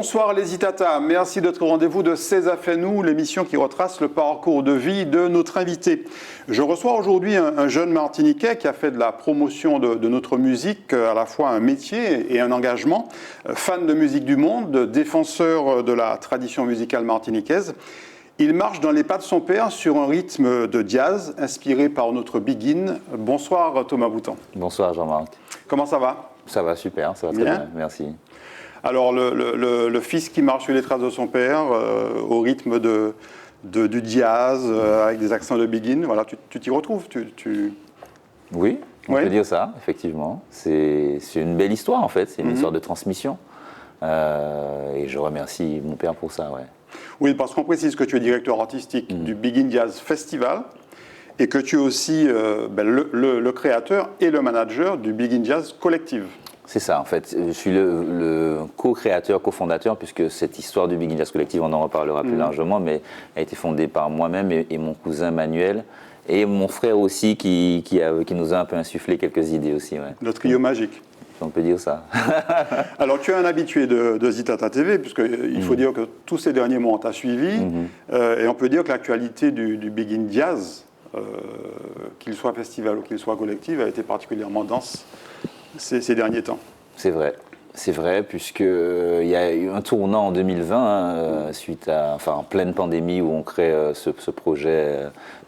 Bonsoir les Itata, merci d'être au rendez-vous de C'est a fait nous, l'émission qui retrace le parcours de vie de notre invité. Je reçois aujourd'hui un jeune Martiniquais qui a fait de la promotion de notre musique à la fois un métier et un engagement, fan de musique du monde, défenseur de la tradition musicale martiniquaise. Il marche dans les pas de son père sur un rythme de jazz inspiré par notre Begin. Bonsoir Thomas Boutan. Bonsoir Jean-Marc. Comment ça va? Ça va super, ça va très bien, merci. Alors le fils qui marche sur les traces de son père au rythme du jazz avec des accents de Begin, voilà, tu t'y retrouves Oui, on peut dire ça, effectivement. C'est une belle histoire en fait, c'est une histoire de transmission. Et je remercie mon père pour ça, ouais. Oui, parce qu'on précise que tu es directeur artistique du Begin Jazz Festival et que tu es aussi le créateur et le manager du Begin Jazz Collective. C'est ça, en fait. Je suis le co-créateur, co-fondateur, puisque cette histoire du Begin Jazz Collective, on en reparlera plus largement, mais a été fondée par moi-même et mon cousin Manuel, et mon frère aussi, qui nous a un peu insufflé quelques idées aussi. Ouais. Le trio magique. On peut dire ça. Alors, tu es un habitué de Zitata TV, puisqu'il faut dire que tous ces derniers mois, on t'a suivi, et on peut dire que l'actualité du Begin Jazz, qu'il soit festival ou qu'il soit collectif, a été particulièrement dense ces derniers temps. C'est vrai, puisqu'il y a eu un tournant en 2020, en pleine pandémie, où on crée ce projet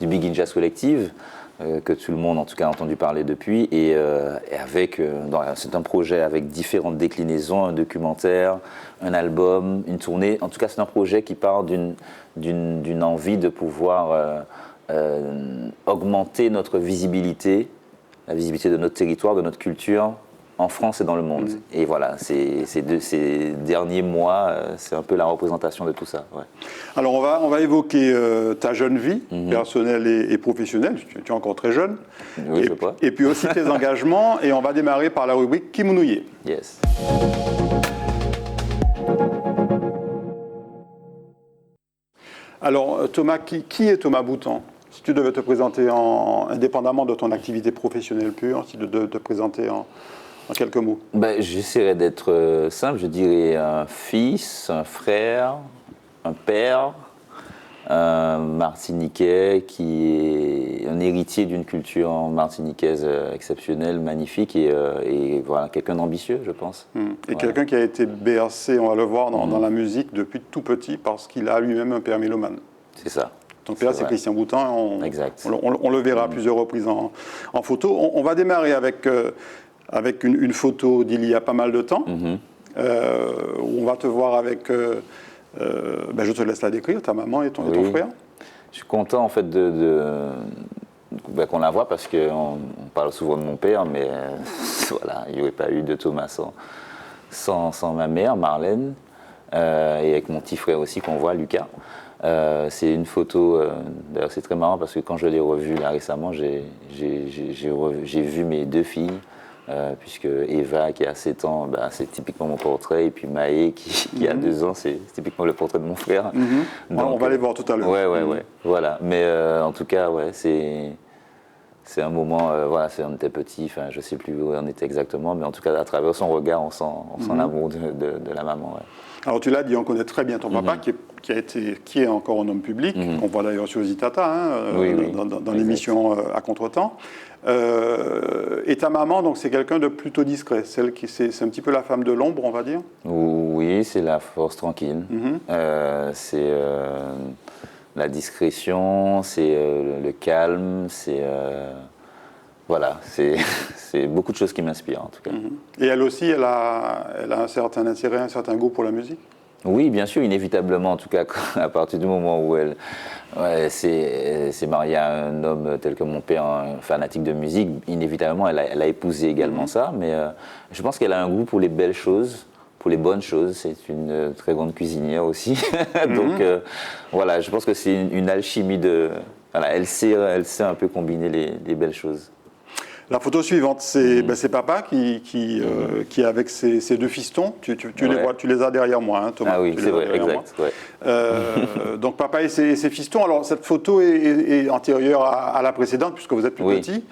du Begin Jazz Collective, que tout le monde en tout cas a entendu parler depuis, c'est un projet avec différentes déclinaisons, un documentaire, un album, une tournée. En tout cas, c'est un projet qui part d'une envie de pouvoir augmenter notre visibilité, la visibilité de notre territoire, de notre culture, en France et dans le monde. Et voilà, ces derniers mois, c'est un peu la représentation de tout ça. Ouais. Alors on va évoquer ta jeune vie, personnelle et professionnelle, tu es encore très jeune. Oui, je crois. Et puis aussi tes engagements, et on va démarrer par la rubrique Kimounouye. Yes. Alors Thomas, qui est Thomas Boutan? Si tu devais te présenter indépendamment de ton activité professionnelle pure, si tu devais te présenter en quelques mots. J'essaierai d'être simple, je dirais un fils, un frère, un père, un Martiniquais qui est un héritier d'une culture martiniquaise exceptionnelle, magnifique et voilà, quelqu'un d'ambitieux, je pense. Et voilà. Quelqu'un qui a été bercé, on va le voir, dans la musique depuis tout petit parce qu'il a lui-même un père mélomane. C'est ça. Ton père, c'est Christian Boutan. Exact. On le verra à plusieurs reprises en photo. On va démarrer avec une photo d'il y a pas mal de temps, où on va te voir avec... je te laisse la décrire, ta maman et ton frère. Je suis content en fait qu'on la voit parce qu'on parle souvent de mon père, mais voilà, il n'y aurait pas eu de Thomas sans ma mère, Marlène, et avec mon petit frère aussi qu'on voit, Lucas. C'est une photo, d'ailleurs c'est très marrant parce que quand je l'ai revue là récemment, j'ai vu mes deux filles, puisque Eva qui a 7 ans, c'est typiquement mon portrait, et puis Maë qui a 2 ans, c'est typiquement le portrait de mon frère. Donc, on va les voir tout à l'heure. Ouais, voilà. Mais en tout cas, ouais, c'est un moment, on était petits, je ne sais plus où on était exactement, mais en tout cas, à travers son regard, on sent l'amour de la maman. Ouais. Alors tu l'as dit, on connaît très bien ton papa, qui est encore un homme public, on voit d'ailleurs sur Zitata, dans l'émission À Contretemps. Et ta maman, donc c'est quelqu'un de plutôt discret, c'est un petit peu la femme de l'ombre, on va dire. Oui, c'est la force tranquille. C'est la discrétion, c'est le calme, c'est c'est beaucoup de choses qui m'inspirent en tout cas. Et elle aussi, elle a un certain intérêt, un certain goût pour la musique? Oui, bien sûr, inévitablement, en tout cas, à partir du moment où elle s'est mariée à un homme tel que mon père, un fanatique de musique, inévitablement, elle a épousé également ça, mais je pense qu'elle a un goût pour les belles choses, pour les bonnes choses. C'est une très grande cuisinière aussi. Donc, voilà, je pense que c'est une alchimie de... Voilà, elle sait un peu combiner les belles choses. La photo suivante, c'est papa qui est avec ses deux fistons. Tu les vois, tu les as derrière moi, hein, Thomas. Ah oui, c'est vrai, exact. Ouais. Donc papa et ses fistons. Alors cette photo est antérieure à la précédente puisque vous êtes plus petit.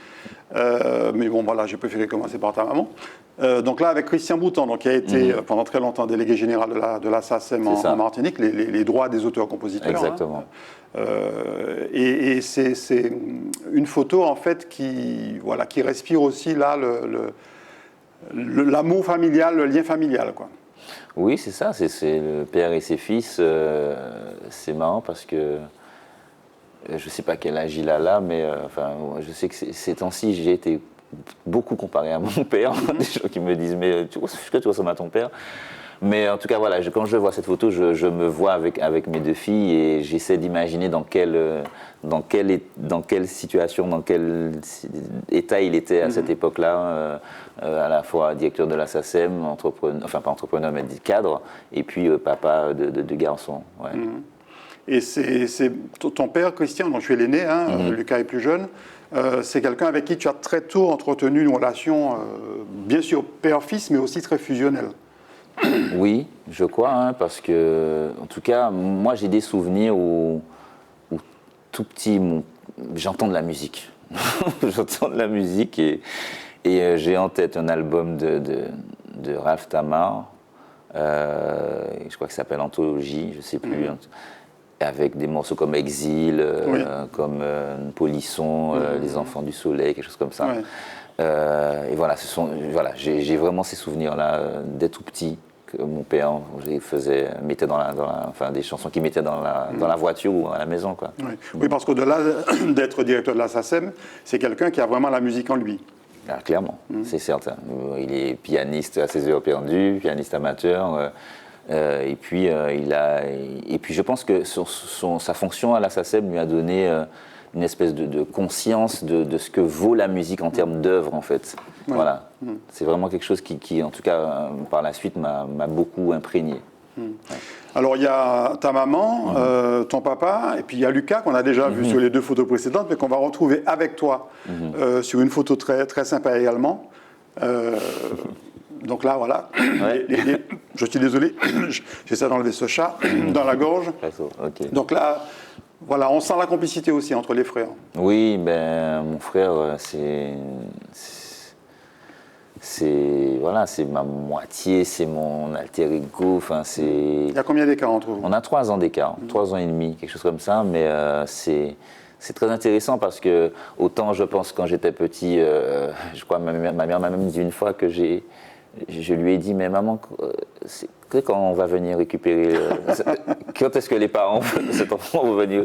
Mais bon, voilà, j'ai préféré commencer par ta maman. Donc là, avec Christian Boutan, donc, qui a été pendant très longtemps délégué général de la SACEM en Martinique, les droits des auteurs-compositeurs. Exactement. Et c'est une photo en fait qui respire aussi là l'amour familial, le lien familial, quoi. Oui, c'est ça, c'est le père et ses fils. C'est marrant parce que je ne sais pas quel âge il a là, mais enfin, je sais que ces temps-ci, j'ai été beaucoup comparé à mon père. Des gens qui me disent, mais tu ressembles à ton père. Mais en tout cas, voilà, quand je vois cette photo, je me vois avec mes deux filles et j'essaie d'imaginer dans quelle situation, dans quel état il était à cette époque-là, à la fois directeur de la SACEM, enfin pas entrepreneur, mais cadre, et puis papa de garçons. Ouais. Et c'est ton père, Christian, dont tu es l'aîné, Lucas est plus jeune, c'est quelqu'un avec qui tu as très tôt entretenu une relation, bien sûr père-fils, mais aussi très fusionnelle. Oui, je crois, parce que, en tout cas, moi j'ai des souvenirs où tout petit, j'entends de la musique. J'entends de la musique et j'ai en tête un album de Ralph Tamar, je crois qu'il s'appelle Anthologie, je ne sais plus, avec des morceaux comme Exil, comme Polisson, Les Enfants du Soleil, quelque chose comme ça. Ouais. Et voilà, j'ai vraiment ces souvenirs-là dès tout petit. Que mon père mettait enfin, des chansons qu'il mettait dans la voiture ou à la maison, quoi. Oui, parce qu'au-delà d'être directeur de la SACEM, c'est quelqu'un qui a vraiment la musique en lui. Ah, clairement, c'est certain. Il est pianiste à ses heures perdues, pianiste amateur. Et puis je pense que sa fonction à la SACEM lui a donné une espèce de conscience de ce que vaut la musique en termes d'œuvre, en fait. Ouais. Voilà. C'est vraiment quelque chose qui, en tout cas, par la suite, m'a beaucoup imprégné. Ouais. Alors, il y a ta maman, ton papa, et puis il y a Lucas, qu'on a déjà vu sur les deux photos précédentes, mais qu'on va retrouver avec toi sur une photo très, très sympa également. Donc là, voilà. Ouais. Je suis désolé, j'essaie d'enlever ce chat dans la gorge. Okay. Donc là, voilà, on sent la complicité aussi entre les frères. Oui, mon frère, c'est ma moitié, c'est mon alter ego. Enfin, il y a combien d'écart entre vous? On a 3 ans d'écart, 3 ans et demi, quelque chose comme ça, mais c'est très intéressant parce que autant je pense quand j'étais petit, je crois ma mère m'a même dit une fois que je lui ai dit, mais maman, quand on va venir récupérer, quand est-ce que les parents de cet enfant vont venir?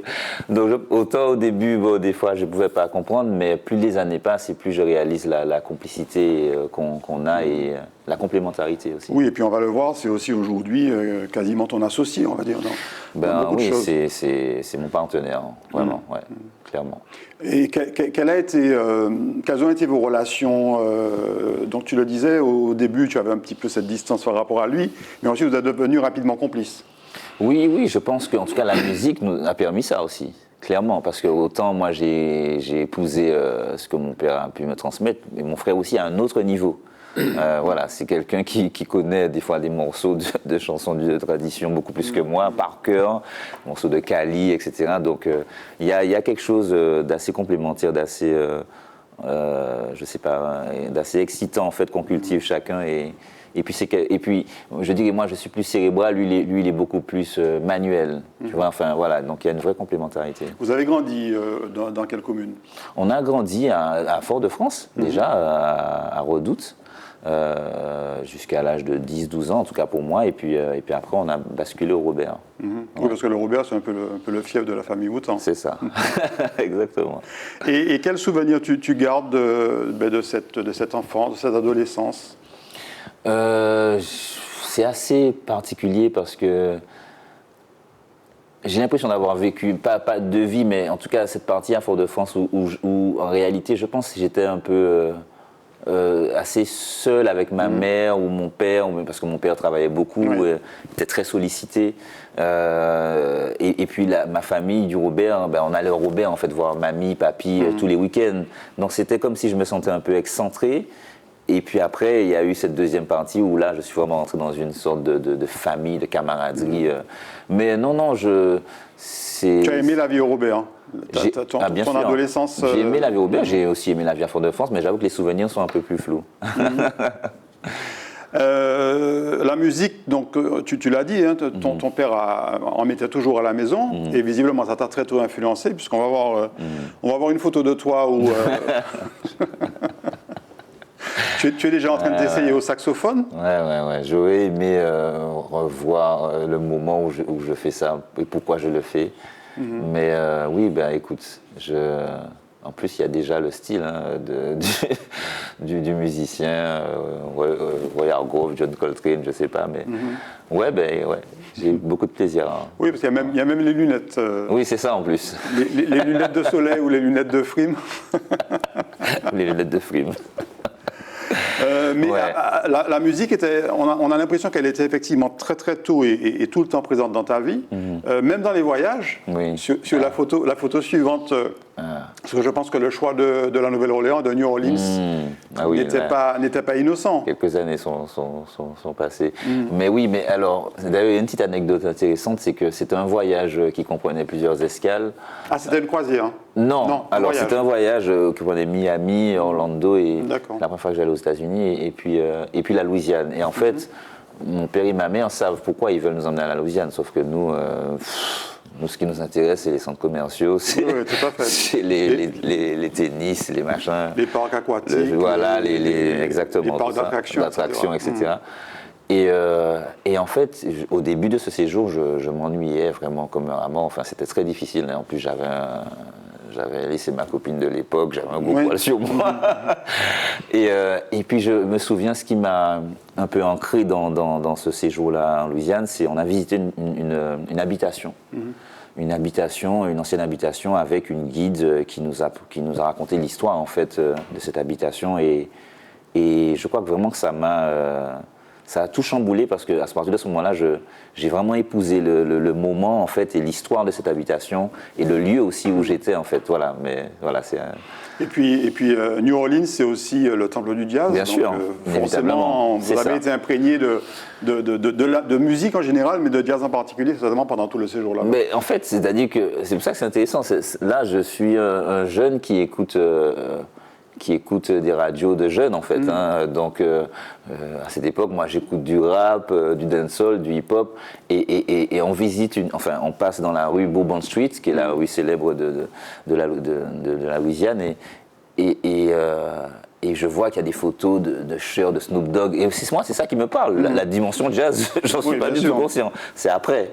Donc autant au début, des fois je ne pouvais pas comprendre, mais plus les années passent et plus je réalise la complicité qu'on a et la complémentarité aussi. Oui, et puis on va le voir, c'est aussi aujourd'hui quasiment ton associé, on va dire. Dans oui, c'est mon partenaire, vraiment, ouais, clairement. Et quelles ont été vos relations? Donc tu le disais, au début tu avais un petit peu cette distance par rapport à lui, mais ensuite vous êtes devenus rapidement complices. Oui, je pense qu'en tout cas la musique nous a permis ça aussi, clairement, parce que autant moi j'ai épousé ce que mon père a pu me transmettre, mais mon frère aussi à un autre niveau. Voilà, c'est quelqu'un qui connaît des fois des morceaux de chansons de tradition beaucoup plus que moi, par cœur, morceaux de Kali, etc. Donc il y a quelque chose d'assez complémentaire, d'assez, je sais pas, d'assez excitant en fait qu'on cultive chacun et puis je dirais moi je suis plus cérébral, lui il est beaucoup plus manuel. Tu vois, enfin voilà, donc il y a une vraie complémentarité. Vous avez grandi dans quelle commune? On a grandi à Fort-de-France déjà, à Redoute. Jusqu'à l'âge de 10-12 ans, en tout cas pour moi, et puis après on a basculé au Robert. Ouais. Oui, parce que le Robert, c'est un peu le fief de la famille Boutan. C'est ça, exactement. Et quel souvenir tu gardes de cette enfance, de cette adolescence? C'est assez particulier parce que j'ai l'impression d'avoir vécu, pas de vie, mais en tout cas cette partie à Fort-de-France où en réalité je pense que j'étais un peu... assez seul avec ma mère ou mon père, parce que mon père travaillait beaucoup, était très sollicité. Et puis ma famille du Robert, on allait au Robert en fait voir mamie, papy tous les week-ends. Donc c'était comme si je me sentais un peu excentré. Et puis après, il y a eu cette deuxième partie où là, je suis vraiment entré dans une sorte de famille, de camaraderie. Mais non, Tu as aimé la vie au Robert? Ton adolescence. J'ai aimé la vie au Robert, j'ai aussi aimé la vie à Fort-de-France, mais j'avoue que les souvenirs sont un peu plus flous. La musique, donc tu l'as dit, hein, ton père en mettait toujours à la maison, et visiblement ça t'a très tôt influencé, puisqu'on va voir, on va voir une photo de toi où tu es déjà en train de t'essayer au saxophone. Ouais. J'aurais aimé revoir le moment où je fais ça et pourquoi je le fais. Mais oui, ben écoute, en plus, il y a déjà le style hein, du musicien, Roy Hargrove, John Coltrane, je sais pas, mais ouais, j'ai beaucoup de plaisir. Hein. Oui, parce qu'il y a même les lunettes. Oui, c'est ça en plus. Les lunettes de soleil ou les lunettes de frime. Les lunettes de frime. Mais Ouais. la musique on a l'impression qu'elle était effectivement très très tôt et tout le temps présente dans ta vie, même dans les voyages. Oui. Sur la photo suivante, parce que je pense que le choix de la Nouvelle-Orléans, de New Orleans, n'était pas innocent. Quelques années sont passées. Mais oui, mais alors, d'ailleurs, il y a une petite anecdote intéressante, c'est que c'était un voyage qui comprenait plusieurs escales. Ah, c'était une croisière hein? Non, alors c'était un voyage qui comprenait Miami, Orlando, et la première fois que j'allais aux États-Unis, et puis la Louisiane. Et en fait, mon père et ma mère savent pourquoi ils veulent nous emmener à la Louisiane, sauf que nous, ce qui nous intéresse, c'est les centres commerciaux, c'est les tennis, les machins. Les parcs aquatiques. Voilà, exactement. Les parcs d'attractions, etc. Et en fait, au début de ce séjour, je m'ennuyais vraiment comme un amant. Enfin, c'était très difficile. En plus, j'avais laissé ma copine de l'époque, j'avais un gros poil sur moi. Et puis je me souviens, ce qui m'a un peu ancré dans ce séjour-là en Louisiane, c'est qu'on a visité une habitation. Une ancienne habitation avec une guide qui nous a raconté l'histoire en fait de cette habitation. Et je crois que vraiment que ça a tout chamboulé parce qu'à partir de ce moment-là, j'ai vraiment épousé le moment en fait et l'histoire de cette habitation et le lieu aussi où j'étais en fait. Voilà, mais voilà, c'est. Et puis New Orleans, c'est aussi le temple du jazz. Bien sûr, forcément, vous avez été imprégné de musique en général, mais de jazz en particulier, certainement pendant tout le séjour-là. Mais en fait, c'est-à-dire que c'est pour ça que c'est intéressant. Là, je suis un jeune qui écoute des radios de jeunes en fait. Hein. Donc à cette époque, moi j'écoute du rap, du dancehall, du hip-hop et on visite on passe dans la rue Bourbon Street, qui est la rue célèbre de la Louisiane et je vois qu'il y a des photos de Cher, de Snoop Dogg. Et moi, c'est ça qui me parle. La dimension jazz, j'en suis pas du tout conscient. C'est après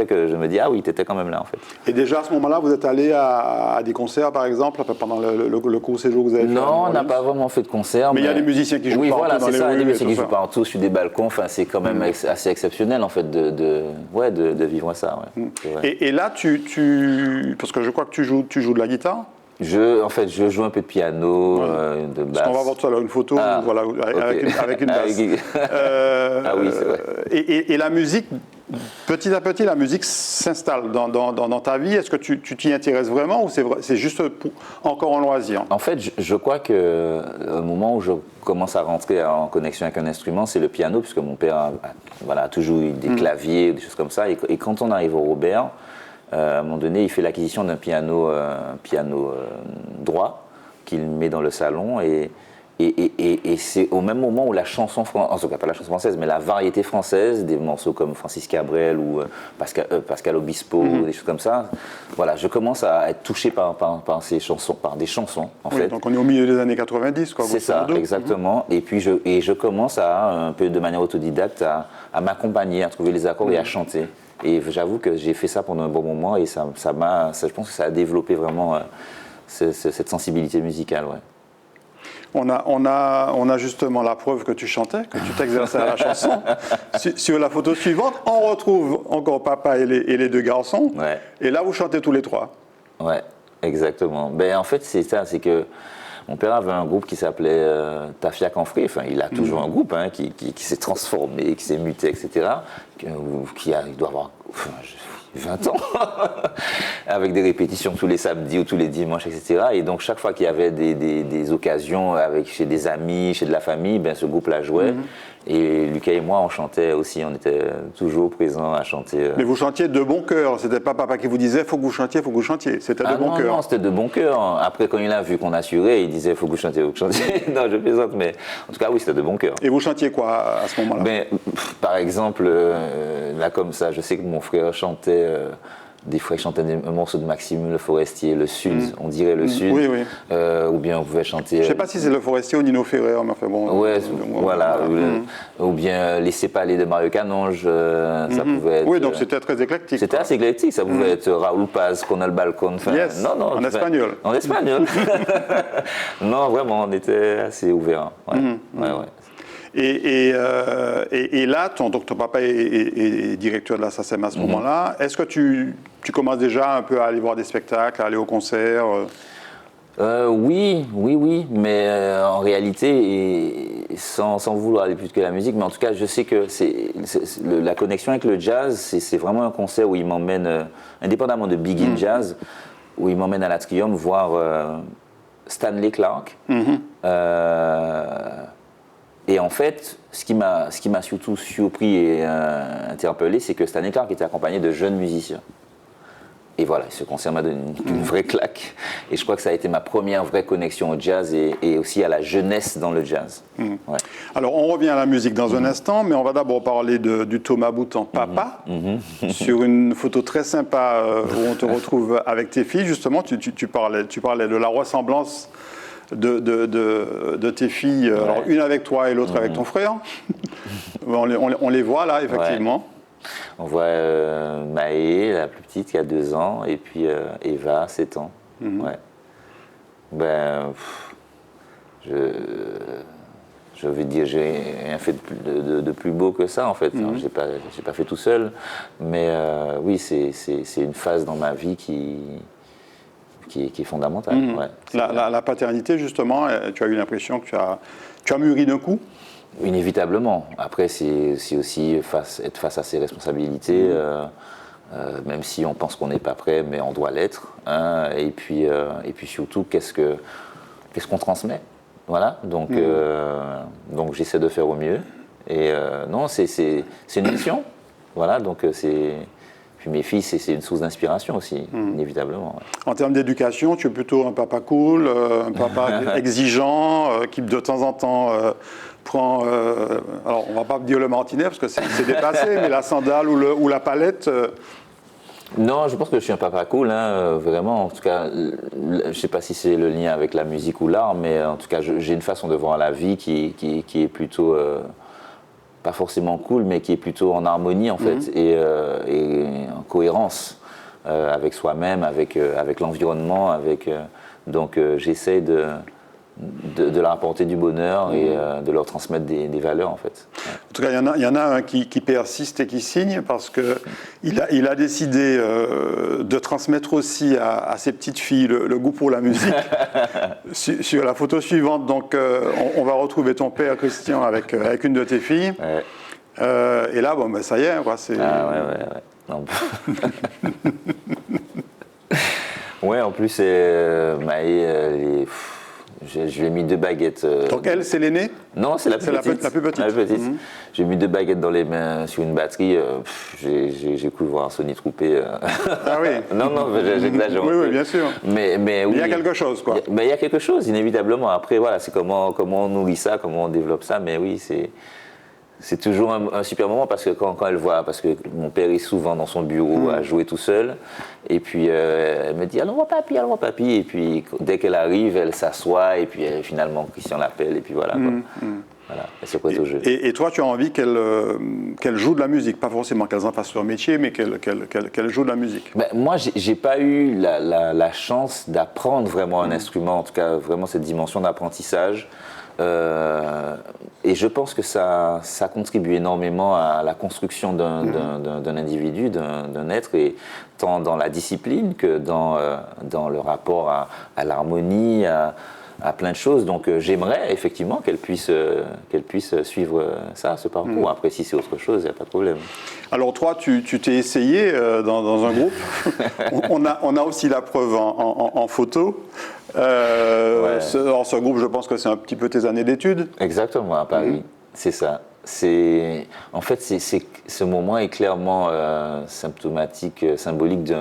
que je me dis, ah oui, t'étais quand même là, en fait. Et déjà, à ce moment-là, vous êtes allé à des concerts, par exemple, pendant le court séjour que vous avez fait? Non, on n'a pas vraiment fait de concerts. Mais il y a des musiciens qui jouent partout dans les rues. Oui, voilà, c'est ça, il y a des musiciens qui jouent partout, sur des balcons. Enfin, c'est quand même assez exceptionnel, en fait, de vivre ça. Ouais. Et là, parce que je crois que tu joues de la guitare? Je joue un peu de piano, de basse. Parce qu'on va voir tout à l'heure une photo voilà, avec une basse. Ah oui, c'est vrai. Et la musique, petit à petit, la musique s'installe dans ta vie. Est-ce que tu t'y intéresses vraiment ou c'est juste encore en loisir? En fait, je crois que le moment où je commence à rentrer en connexion avec un instrument, c'est le piano, puisque mon père a toujours eu des claviers, des choses comme ça. Et quand on arrive au Robert, à un moment donné, il fait l'acquisition d'un piano droit qu'il met dans le salon et c'est au même moment où la chanson française, en tout cas pas la chanson française, mais la variété française, des morceaux comme Francis Cabrel ou Pascal Obispo, des choses comme ça. Voilà, je commence à être touché par ces chansons, par des chansons en fait. Donc on est au milieu des années 90, quoi. C'est ça, exactement. Et puis je commence un peu de manière autodidacte à m'accompagner, à trouver les accords et à chanter. Et j'avoue que j'ai fait ça pendant un bon moment et je pense que ça a développé vraiment cette sensibilité musicale. Ouais. On a justement la preuve que tu chantais, que tu t'exerçais à la chanson. Sur la photo suivante, on retrouve encore papa et les deux garçons. Ouais. Et là, vous chantez tous les trois. Ouais, exactement. Ben, en fait, c'est ça, c'est que mon père avait un groupe qui s'appelait Tafia Canfré. Enfin, il a toujours un groupe qui s'est transformé, qui s'est muté, etc. Il doit avoir 20 ans. avec des répétitions tous les samedis ou tous les dimanches, etc. Et donc chaque fois qu'il y avait des occasions chez des amis, chez de la famille, ben, ce groupe-là jouait. Et Lucas et moi, on chantait aussi, on était toujours présents à chanter. Mais vous chantiez de bon cœur, c'était pas papa qui vous disait faut que vous chantiez, c'était de bon cœur. Non, c'était de bon cœur. Après, quand il a vu qu'on assurait, il disait faut que vous chantiez, faut que vous chantiez. Non, je plaisante, mais en tout cas, oui, c'était de bon cœur. Et vous chantiez quoi à ce moment-là? Ben, par exemple, là comme ça, je sais que mon frère chantait. Des fois, il chantait un morceau de Maxime Le Forestier, Le Sud, on dirait Le Sud. Oui, oui. Ou bien on pouvait chanter. Je ne sais pas si c'est Le Forestier ou Nino Ferrer, mais enfin bon. Ouais, voilà. Ou bien Laissez pas aller de Mario Canonge, ça pouvait être. Oui, donc c'était très éclectique. C'était assez éclectique, ça pouvait être Raoul Paz, Con el Balcón. Enfin, yes, non, en espagnol. En espagnol. Non, vraiment, on était assez ouverts. Ouais. Ouais. Et là, ton papa est directeur de la SACEM à ce moment-là. Est-ce que tu commences déjà un peu à aller voir des spectacles, à aller aux concerts? Oui, mais en réalité, et sans vouloir aller plus que la musique, mais en tout cas, je sais que la connexion avec le jazz, c'est vraiment un concert où il m'emmène, indépendamment de Big In Jazz, où il m'emmène à l'Atrium voir Stanley Clarke. Et en fait, ce qui m'a surtout surpris et interpellé, c'est que Stanley Clarke était accompagné de jeunes musiciens. Et voilà, ce concert m'a donné une vraie claque. Et je crois que ça a été ma première vraie connexion au jazz et aussi à la jeunesse dans le jazz. Ouais. Alors, on revient à la musique dans un instant, mais on va d'abord parler du Thomas Boutan papa, sur une photo très sympa où on te retrouve avec tes filles. Justement, tu parlais de la ressemblance de tes filles, alors une avec toi et l'autre avec ton frère. On les voit là, effectivement. Ouais. On voit Maë, la plus petite, qui a 2 ans, et puis Eva, 7 ans. Ouais. Ben, je veux dire, j'ai rien fait de plus beau que ça, en fait. J'ai pas fait tout seul, mais oui, c'est une phase dans ma vie qui est fondamentale. Ouais, la paternité, justement, tu as eu l'impression que tu as mûri d'un coup? Inévitablement. Après, c'est aussi être face à ses responsabilités, même si on pense qu'on n'est pas prêt, mais on doit l'être. Hein, et puis surtout, qu'est-ce qu'on transmet? Voilà. Donc j'essaie de faire au mieux. Et non, c'est une mission. Voilà. Donc Puis mes filles, c'est une source d'inspiration aussi, inévitablement. Ouais. En termes d'éducation, tu es plutôt un papa cool, un papa exigeant, qui de temps en temps prend... alors, on ne va pas dire le martinet, parce que c'est dépassé, mais la sandale ou la palette... Non, je pense que je suis un papa cool, hein, vraiment. En tout cas, je ne sais pas si c'est le lien avec la musique ou l'art, mais en tout cas, j'ai une façon de voir la vie qui est plutôt... pas forcément cool, mais qui est plutôt en harmonie en fait, et en cohérence avec soi-même, avec l'environnement, donc j'essaie de leur apporter du bonheur et de leur transmettre des valeurs en fait. Ouais. En tout cas, il y en a un qui persiste et qui signe parce qu'il a décidé de transmettre aussi à ses petites filles le goût pour la musique. Sur la photo suivante, donc, on va retrouver ton père Christian avec une de tes filles. Ouais. Et là, bon, ben, ça y est, quoi. Ouais. Non. Ouais, en plus, Maë, je lui ai mis 2 baguettes. Donc elle, c'est l'aînée? Non, c'est la plus petite. La plus petite. J'ai mis 2 baguettes dans les mains sur une batterie. J'ai cru voir Sonny Troupé. Ah oui. Non, j'exagère. Oui, bien sûr. Mais oui. Il y a quelque chose, quoi. Il y a quelque chose, inévitablement. Après, voilà, c'est comment on nourrit ça, comment on développe ça. Mais oui, c'est toujours un super moment parce que quand elle voit, parce que mon père est souvent dans son bureau à jouer tout seul, et puis elle me dit allons voir papy, et puis dès qu'elle arrive, elle s'assoit, et puis finalement Christian l'appelle, et puis voilà. Voilà, elle se prête au jeu. Et toi, tu as envie qu'elle joue de la musique, pas forcément qu'elle en fasse leur métier, mais qu'elle joue de la musique. Ben, moi, j'ai pas eu la chance d'apprendre vraiment un instrument, en tout cas vraiment cette dimension d'apprentissage. Et je pense que ça contribue énormément à la construction d'un individu, d'un être, et tant dans la discipline que dans le rapport à l'harmonie, à plein de choses. Donc j'aimerais effectivement qu'elle puisse suivre ça, ce parcours. Après, si c'est autre chose, il n'y a pas de problème. Alors toi, tu t'es essayé dans un groupe. on a aussi la preuve en photo. Ce groupe, je pense que c'est un petit peu tes années d'études. Exactement, à Paris, c'est ça. En fait, ce moment est clairement symptomatique, symbolique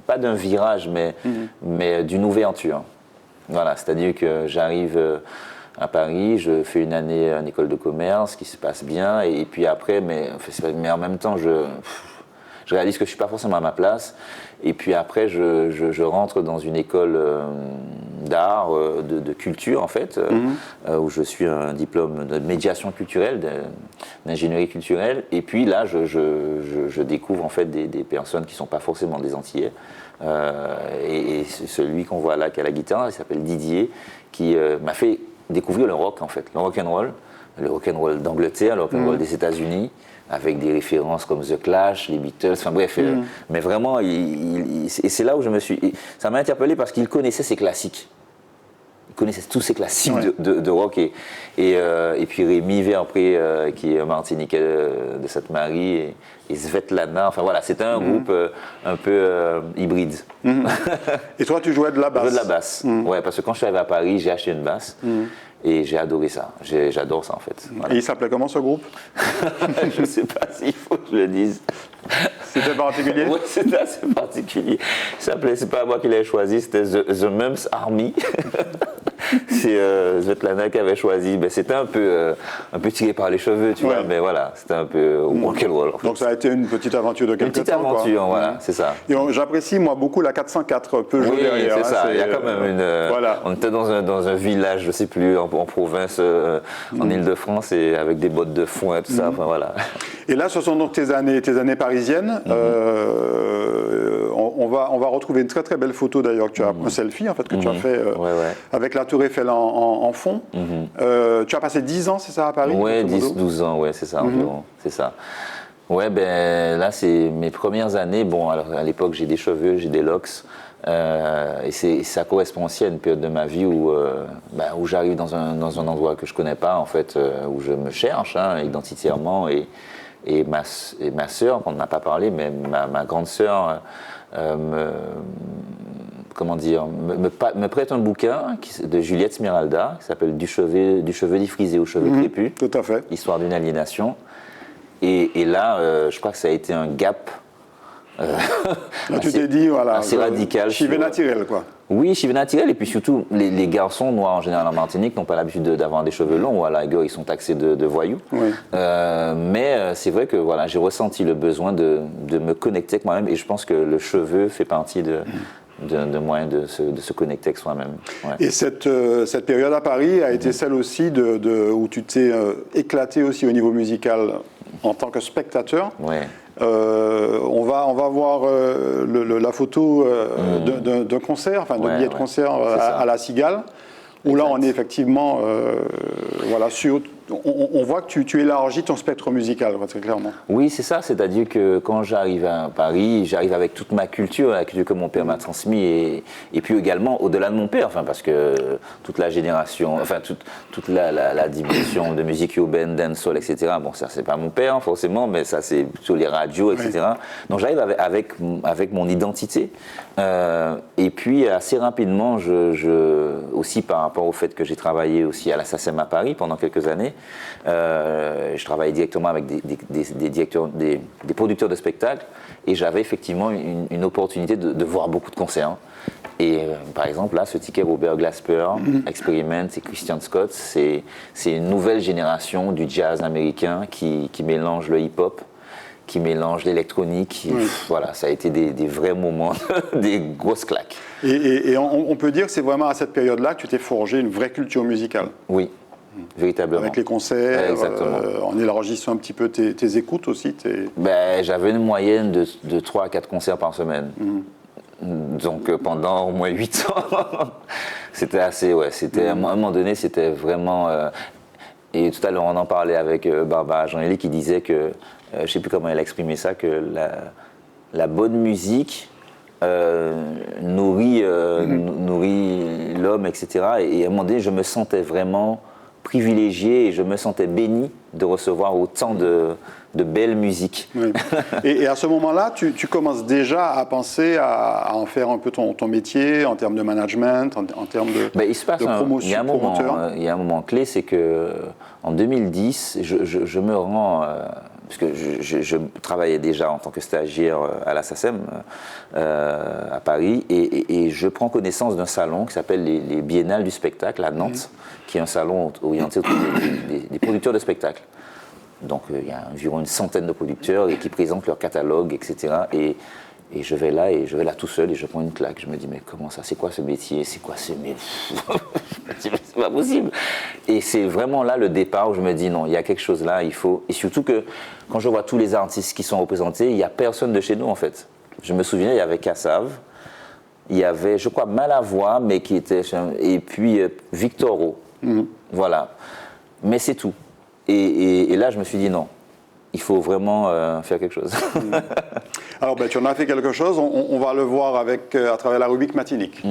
pas d'un virage, mais d'une ouverture. Voilà, c'est-à-dire que j'arrive à Paris, je fais une année en école de commerce qui se passe bien, et puis après, mais en même temps, je réalise que je ne suis pas forcément à ma place. Et puis après, je rentre dans une école d'art, de culture en fait, où je suis un diplôme de médiation culturelle, d'ingénierie culturelle. Et puis là, je découvre en fait des personnes qui ne sont pas forcément des Antillais. Et celui qu'on voit là qui a la guitare, il s'appelle Didier, qui m'a fait découvrir le rock en fait, le rock'n'roll d'Angleterre, le rock'n'roll des États-Unis, avec des références comme The Clash, les Beatles, enfin bref, mais vraiment, et c'est là où ça m'a interpellé parce qu'il connaissait ses classiques. Il connaissait tous ces classiques de rock, et puis Rémi Verpré, qui est martiniquais de Sainte-Marie, et Svetlana, enfin voilà, c'était un groupe un peu hybride. Et toi, tu jouais de la basse? Je jouais de la basse, ouais, parce que quand je suis arrivé à Paris, j'ai acheté une basse. Et j'ai adoré ça, j'adore ça en fait. Voilà. Et il s'appelait comment ce groupe? Je ne sais pas s'il faut que je le dise. C'était particulier? Oui, c'était assez particulier. C'est pas moi qui l'ai choisi, c'était The Mumps Army. C'est Svetlana qui avait choisi. Ben, c'était un peu tiré par les cheveux, tu vois, mais voilà, c'était un peu rock'n'roll. En fait. Donc ça a été une petite aventure de quelques temps. Une petite aventure, quoi. Voilà, c'est ça. Et j'apprécie moi beaucoup la 404 Peugeot derrière. Oui, c'est ça. Il y a quand même une. Voilà. On était dans un village, je ne sais plus, en province, en Île-de-France, et avec des bottes de foin et tout ça. Enfin, voilà. Et là, ce sont donc tes années parisiennes. On va retrouver une très très belle photo d'ailleurs que tu as, un selfie en fait que tu as fait avec la Tour Eiffel en fond. Tu as passé 10 ans, c'est ça, à Paris? Oui, 10-12 ans, ouais, c'est ça environ, c'est ça. Ouais, ben là, c'est mes premières années. Bon, alors à l'époque, j'ai des cheveux, j'ai des locks. Et ça correspond aussi à une période de ma vie où j'arrive dans un endroit que je connais pas, en fait, où je me cherche identitairement. Et ma sœur, on n'a pas parlé, mais ma grande sœur me prête un bouquin de Juliette Smiralda qui s'appelle Du cheveu défrisé aux cheveux crépus. Tout à fait. Histoire d'une aliénation. Et là, je crois que ça a été un gap. Là, tu t'es dit, voilà. Assez radical. Chivé naturel, quoi. Oui, chivé naturel. Et puis surtout, les garçons noirs en général en Martinique n'ont pas l'habitude d'avoir des cheveux longs, ou à la rigueur, ils sont taxés de voyous. Oui. Mais c'est vrai que voilà, j'ai ressenti le besoin de me connecter avec moi-même, et je pense que le cheveu fait partie de moyens de se connecter avec soi-même. Ouais. Et cette période à Paris a été celle aussi où tu t'es éclaté aussi au niveau musical en tant que spectateur. Ouais. On va voir la photo d'un concert, enfin de billet de concert à la Cigale, où là on est effectivement on voit que tu élargis ton spectre musical, très clairement. Oui, c'est ça, c'est-à-dire que quand j'arrive à Paris, j'arrive avec toute ma culture, la culture que mon père m'a transmise, et puis également au-delà de mon père, parce que toute la génération, toute la dimension de musique urbaine, dancehall, etc., bon, ça c'est pas mon père forcément, mais ça c'est sur les radios, etc. Oui. Donc j'arrive avec mon identité, et puis assez rapidement, aussi par rapport au fait que j'ai travaillé aussi à la SACEM à Paris pendant quelques années, je travaillais directement avec des producteurs de spectacles, et j'avais effectivement une opportunité de voir beaucoup de concerts. Et par exemple, là, ce ticket Robert Glasper, Experiment et Christian Scott, c'est une nouvelle génération du jazz américain qui mélange le hip-hop, qui mélange l'électronique. Voilà, ça a été des vrais moments, des grosses claques. Et on peut dire que c'est vraiment à cette période-là que tu t'es forgé une vraie culture musicale. Oui. Véritablement. Avec les concerts, en élargissant un petit peu tes écoutes aussi. J'avais une moyenne de 3 à 4 concerts par semaine. Donc pendant au moins 8 ans, c'était assez, à un moment donné, c'était vraiment... et tout à l'heure, on en parlait avec Barbara Jean-Élie qui disait que, je ne sais plus comment elle a exprimé ça, que la bonne musique nourrit l'homme, etc. Et à un moment donné, je me sentais vraiment privilégié et je me sentais béni de recevoir autant de belle musique. Oui. Et à ce moment-là, tu commences déjà à penser à en faire un peu ton métier en termes de management, en termes il se passe de promotion, promoteur. il y a un moment clé, c'est que en 2010, je me rends, parce que je travaillais déjà en tant que stagiaire à la SACEM à Paris, et je prends connaissance d'un salon qui s'appelle les Biennales du spectacle à Nantes, qui est un salon orienté autour des producteurs de spectacles. Donc il y a environ une centaine de producteurs et qui présentent leur catalogue, etc. Et je vais là tout seul et je prends une claque. Je me dis mais comment ça, c'est quoi ce métier, c'est quoi ce métier? C'est pas possible. Et c'est vraiment là le départ où je me dis non, il y a quelque chose là, il faut. Et surtout que quand je vois tous les artistes qui sont représentés, il n'y a personne de chez nous en fait. Je me souviens, il y avait Kassav, il y avait je crois Malavoie, mais qui était, et puis Victoro. Voilà. Mais c'est tout. Et là, je me suis dit non, il faut vraiment faire quelque chose. Alors, tu en as fait quelque chose, on va le voir à travers la rubrique Matinique.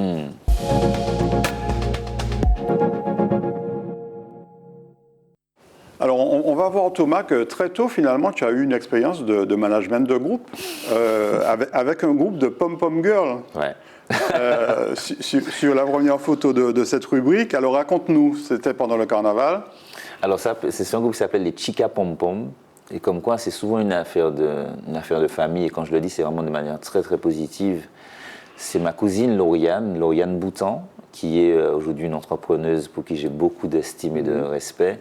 Alors, on va voir, Thomas, que très tôt, finalement, tu as eu une expérience de management de groupe avec un groupe de Pom-Pom Girls. Ouais. Sur la première photo de cette rubrique. Alors, raconte-nous, c'était pendant le carnaval. Alors, c'est un groupe qui s'appelle les Chica Pom Pom. Et comme quoi, c'est souvent une affaire de famille. Et quand je le dis, c'est vraiment de manière très, très positive. C'est ma cousine Lauriane Boutan, qui est aujourd'hui une entrepreneuse pour qui j'ai beaucoup d'estime et de respect.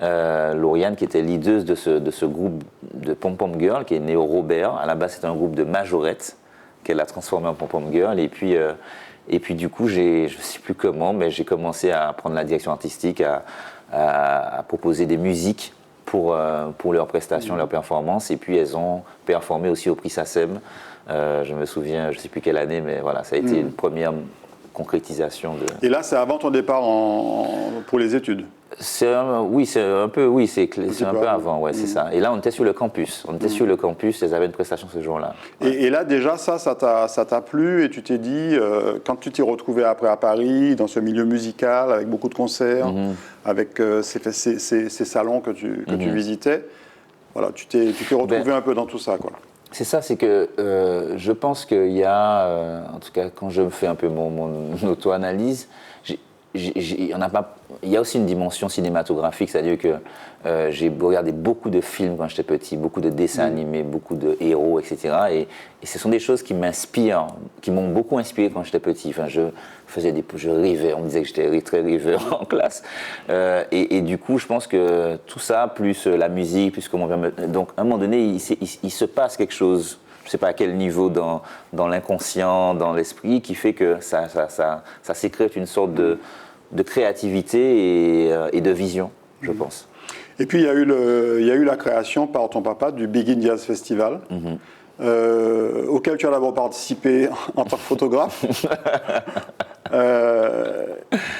Lauriane, qui était leaduse de ce groupe de Pom Pom Girl, qui est né au Robert. À la base, c'était un groupe de majorettes qu'elle a transformé en Pom Pom Girl. Et puis du coup, je ne sais plus comment, mais j'ai commencé à prendre la direction artistique, à proposer des musiques pour leurs prestations, leurs performances. Et puis elles ont performé aussi au prix SACEM. Je me souviens, je ne sais plus quelle année, mais voilà, ça a été une première concrétisation de... Et là, c'est avant ton départ pour les études? C'est un peu avant, ouais, c'est ça. Et là, on était sur le campus. Elles avaient une prestation ce jour-là. Ouais. Et là, déjà, ça t'a plu et tu t'es dit, quand tu t'es retrouvé après à Paris, dans ce milieu musical, avec beaucoup de concerts, avec ces salons que tu visitais, voilà, tu t'es retrouvé un peu dans tout ça, quoi. C'est ça, c'est que je pense qu'il y a, en tout cas, quand je me fais un peu mon auto-analyse, il y a aussi une dimension cinématographique, c'est-à-dire que j'ai regardé beaucoup de films quand j'étais petit, beaucoup de dessins animés, beaucoup de héros, etc. Et ce sont des choses qui m'inspirent, qui m'ont beaucoup inspiré quand j'étais petit. Enfin, je rêvais, on me disait que j'étais très rêveur en classe. Et du coup, je pense que tout ça, plus la musique, plus comment... Donc, à un moment donné, il se passe quelque chose, je ne sais pas à quel niveau dans l'inconscient, dans l'esprit, qui fait que ça sécrète une sorte de créativité et de vision, je pense. Et puis il y a eu la création par ton papa du Big In Jazz Festival, auquel tu as d'abord participé en tant que photographe.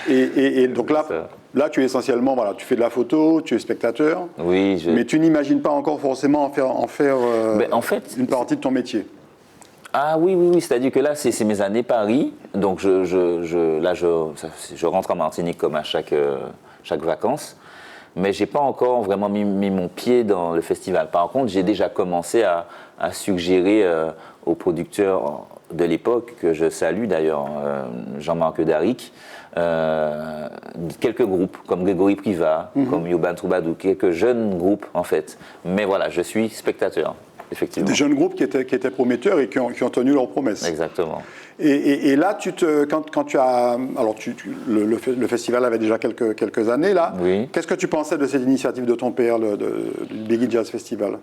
Et donc là, tu es essentiellement, voilà, tu fais de la photo, tu es spectateur, mais tu n'imagines pas encore forcément en faire en fait, une partie de ton métier. Ah oui, c'est-à-dire que là, c'est mes années Paris, donc je rentre en Martinique comme à chaque vacances, mais je n'ai pas encore vraiment mis mon pied dans le festival. Par contre, j'ai déjà commencé à suggérer aux producteurs de l'époque, que je salue d'ailleurs, Jean-Marc Daric, quelques groupes comme Grégory Privat, comme Yoban Troubadou, quelques jeunes groupes en fait. Mais voilà, je suis spectateur. Effectivement. Des jeunes groupes qui étaient prometteurs et qui ont tenu leurs promesses. Exactement. Et là, quand tu as... Alors, le festival avait déjà quelques années, là. Oui. Qu'est-ce que tu pensais de cette initiative de ton père, du Big In Jazz Festival?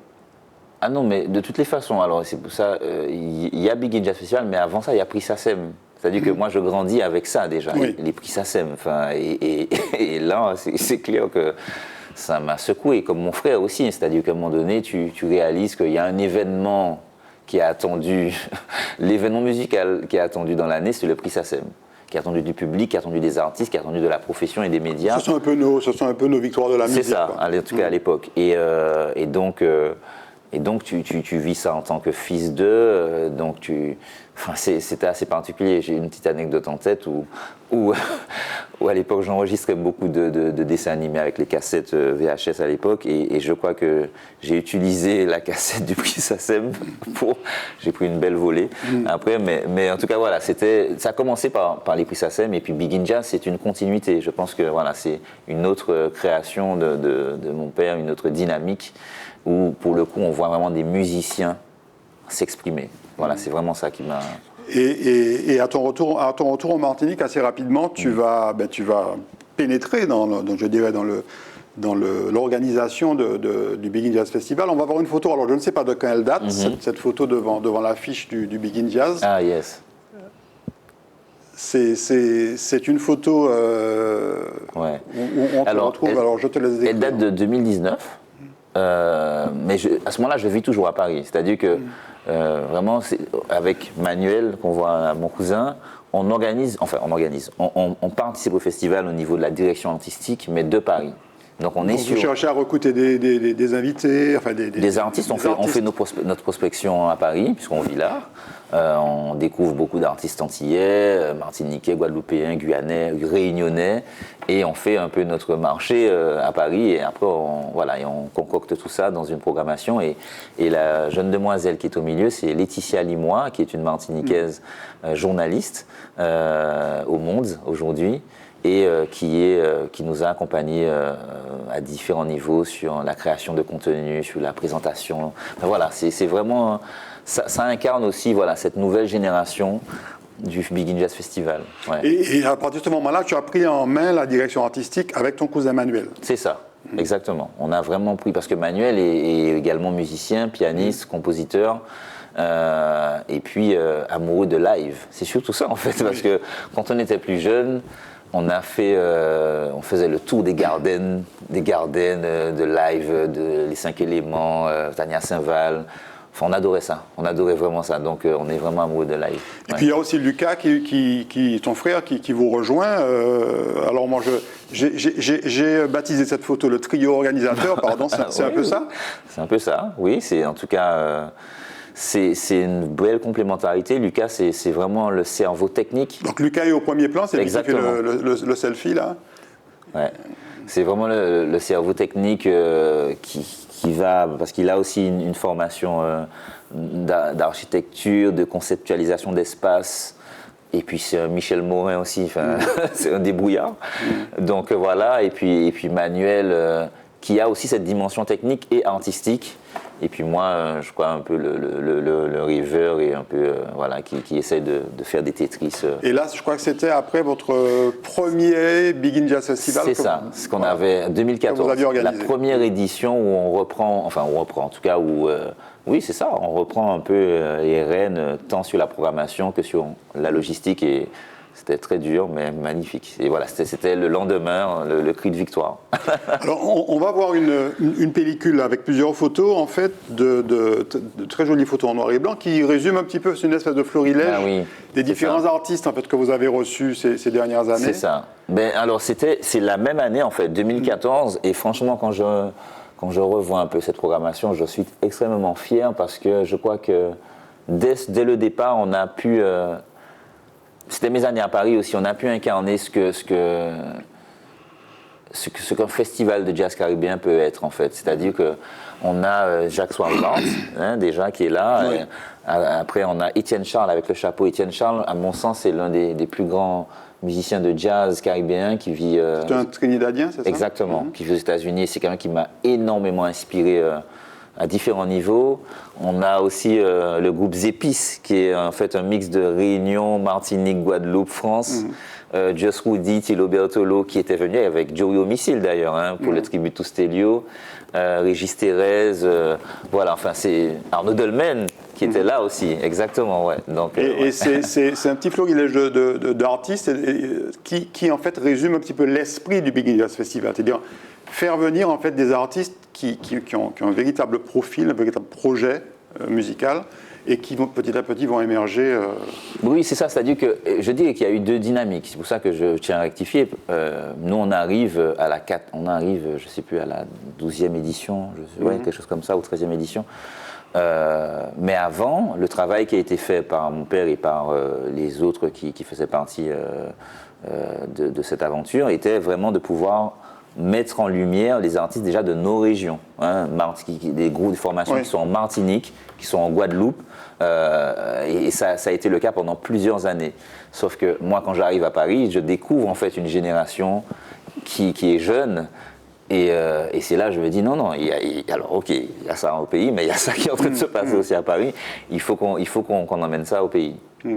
Ah non, mais de toutes les façons, alors c'est pour ça, il y a Big In Jazz Festival, mais avant ça, il y a Prix SACEM. C'est-à-dire que moi, je grandis avec ça déjà, les Prix SACEM. Enfin, et là, c'est clair que ça m'a secoué, comme mon frère aussi. C'est-à-dire qu'à un moment donné, tu réalises qu'il y a un événement qui est attendu, l'événement musical qui est attendu dans l'année, c'est le Prix SACEM, qui est attendu du public, qui est attendu des artistes, qui est attendu de la profession et des médias. Ce sont un peu nos victoires de la musique. C'est ça, en tout cas à l'époque. Et donc, Et donc tu vis ça en tant que fils d'eux, c'était assez particulier. J'ai une petite anecdote en tête où à l'époque j'enregistrais beaucoup de dessins animés avec les cassettes VHS à l'époque, et je crois que j'ai utilisé la cassette du prix SACEM j'ai pris une belle volée après, mais en tout cas voilà, ça a commencé par les prix SACEM, et puis Big in Jazz c'est une continuité. Je pense que voilà, c'est une autre création de mon père, une autre dynamique, où pour le coup on voit vraiment des musiciens s'exprimer. Voilà, c'est vraiment ça qui m'a... Et à ton retour en Martinique, assez rapidement, tu vas pénétrer dans l'organisation du Big in Jazz Festival. On va voir une photo, alors je ne sais pas de quand elle date, cette photo devant l'affiche du Big in Jazz. Ah yes. C'est une photo ouais. où on te retrouve, alors je te laisse décrire. Elle date de 2019, mais à ce moment-là, je vis toujours à Paris. C'est-à-dire que vraiment, avec Manuel, qu'on voit, mon cousin, on participe au festival au niveau de la direction artistique, mais de Paris. Donc on est Vous cherchez à recruter des invités, enfin des artistes. On fait notre prospection à Paris, puisqu'on vit là. On découvre beaucoup d'artistes antillais, martiniquais, guadeloupéens, guyanais, réunionnais, et on fait un peu notre marché à Paris, et après on concocte tout ça dans une programmation. Et la jeune demoiselle qui est au milieu, c'est Laetitia Limois, qui est une martiniquaise journaliste au Monde aujourd'hui, et qui nous a accompagnés à différents niveaux sur la création de contenu, sur la présentation. Enfin, voilà, c'est vraiment... Ça incarne aussi cette nouvelle génération du Big in Jazz Festival. Ouais. Et à partir de ce moment-là, tu as pris en main la direction artistique avec ton cousin Manuel. C'est ça, exactement. On a vraiment pris, parce que Manuel est également musicien, pianiste, compositeur, et puis amoureux de live. C'est surtout ça en fait, parce que quand on était plus jeune, on faisait le tour des Gardens de live, les 5 éléments, Tania Saint-Val. Enfin, on adorait ça, on adorait vraiment ça, donc on est vraiment amoureux de live. Et puis il y a aussi Lucas, ton frère, qui vous rejoint. Alors moi, j'ai baptisé cette photo le trio organisateur, pardon, c'est un peu ça ? C'est un peu ça, oui, c'est en tout cas... C'est une belle complémentarité. Lucas, c'est vraiment le cerveau technique. Donc Lucas est au premier plan, c'est lui qui fait le selfie là. Ouais. C'est vraiment le cerveau technique qui va, parce qu'il a aussi une formation d'architecture, de conceptualisation d'espace. Et puis c'est un Michel Morin aussi, c'est un débrouillard. Donc voilà, et puis Manuel qui a aussi cette dimension technique et artistique. Et puis moi, je crois un peu le rêveur et un peu qui essaie de faire des Tetris. Et là, je crois que c'était après votre premier Big in Jazz Festival. C'est ça, ce qu'on avait en 2014. Vous aviez organisé. La première édition où on reprend en tout cas oui, c'est ça, on reprend un peu les rênes tant sur la programmation que sur la logistique, et c'était très dur, mais magnifique. Et voilà, c'était le lendemain, le cri de victoire. Alors, on va voir une pellicule avec plusieurs photos, en fait, de très jolies photos en noir et blanc, qui résument un petit peu, c'est une espèce de florilège des différents artistes, en fait, que vous avez reçus ces dernières années. C'est ça. Alors, c'est la même année, en fait, 2014, et franchement, quand je revois un peu cette programmation, je suis extrêmement fier, parce que je crois que dès le départ, on a pu... C'était mes années à Paris aussi, on a pu incarner ce qu'un festival de jazz caribéen peut être en fait. C'est-à-dire qu'on a Jacques Swartz, déjà, qui est là. Oui. Après, on a Étienne Charles avec le chapeau. Étienne Charles, à mon sens, c'est l'un des plus grands musiciens de jazz caribéen qui vit... C'est un Trinidadien, c'est ça ? Exactement, qui vit aux États-Unis. C'est quelqu'un qui m'a énormément inspiré à différents niveaux. On a aussi le groupe Zépis, qui est en fait un mix de Réunion, Martinique, Guadeloupe, France. Just Woody, Thilo Bertolo, qui était venu avec Joey Homicile d'ailleurs, pour le Tributo Stelio, Régis Thérèse, c'est Arnaud Dolmen qui était là aussi, exactement, ouais. Donc, c'est un petit florilège d'artistes qui en fait résume un petit peu l'esprit du Big in Jazz Festival, c'est-à-dire faire venir en fait des artistes qui ont un véritable profil, un véritable projet musical, et qui vont, petit à petit vont émerger. Oui, c'est ça, c'est-à-dire que je dis qu'il y a eu deux dynamiques, c'est pour ça que je tiens à rectifier. Nous, on arrive à je ne sais plus, à la 12e édition, quelque chose comme ça, ou 13e édition. Mais avant, le travail qui a été fait par mon père et par les autres qui faisaient partie de cette aventure était vraiment de pouvoir mettre en lumière les artistes déjà de nos régions, des groupes de formation qui sont en Martinique, qui sont en Guadeloupe, et ça a été le cas pendant plusieurs années. Sauf que moi, quand j'arrive à Paris, je découvre en fait une génération qui est jeune, et c'est là que je me dis non, alors ok, il y a ça au pays, mais il y a ça qui est en train de se passer aussi à Paris, il faut qu'on emmène ça au pays.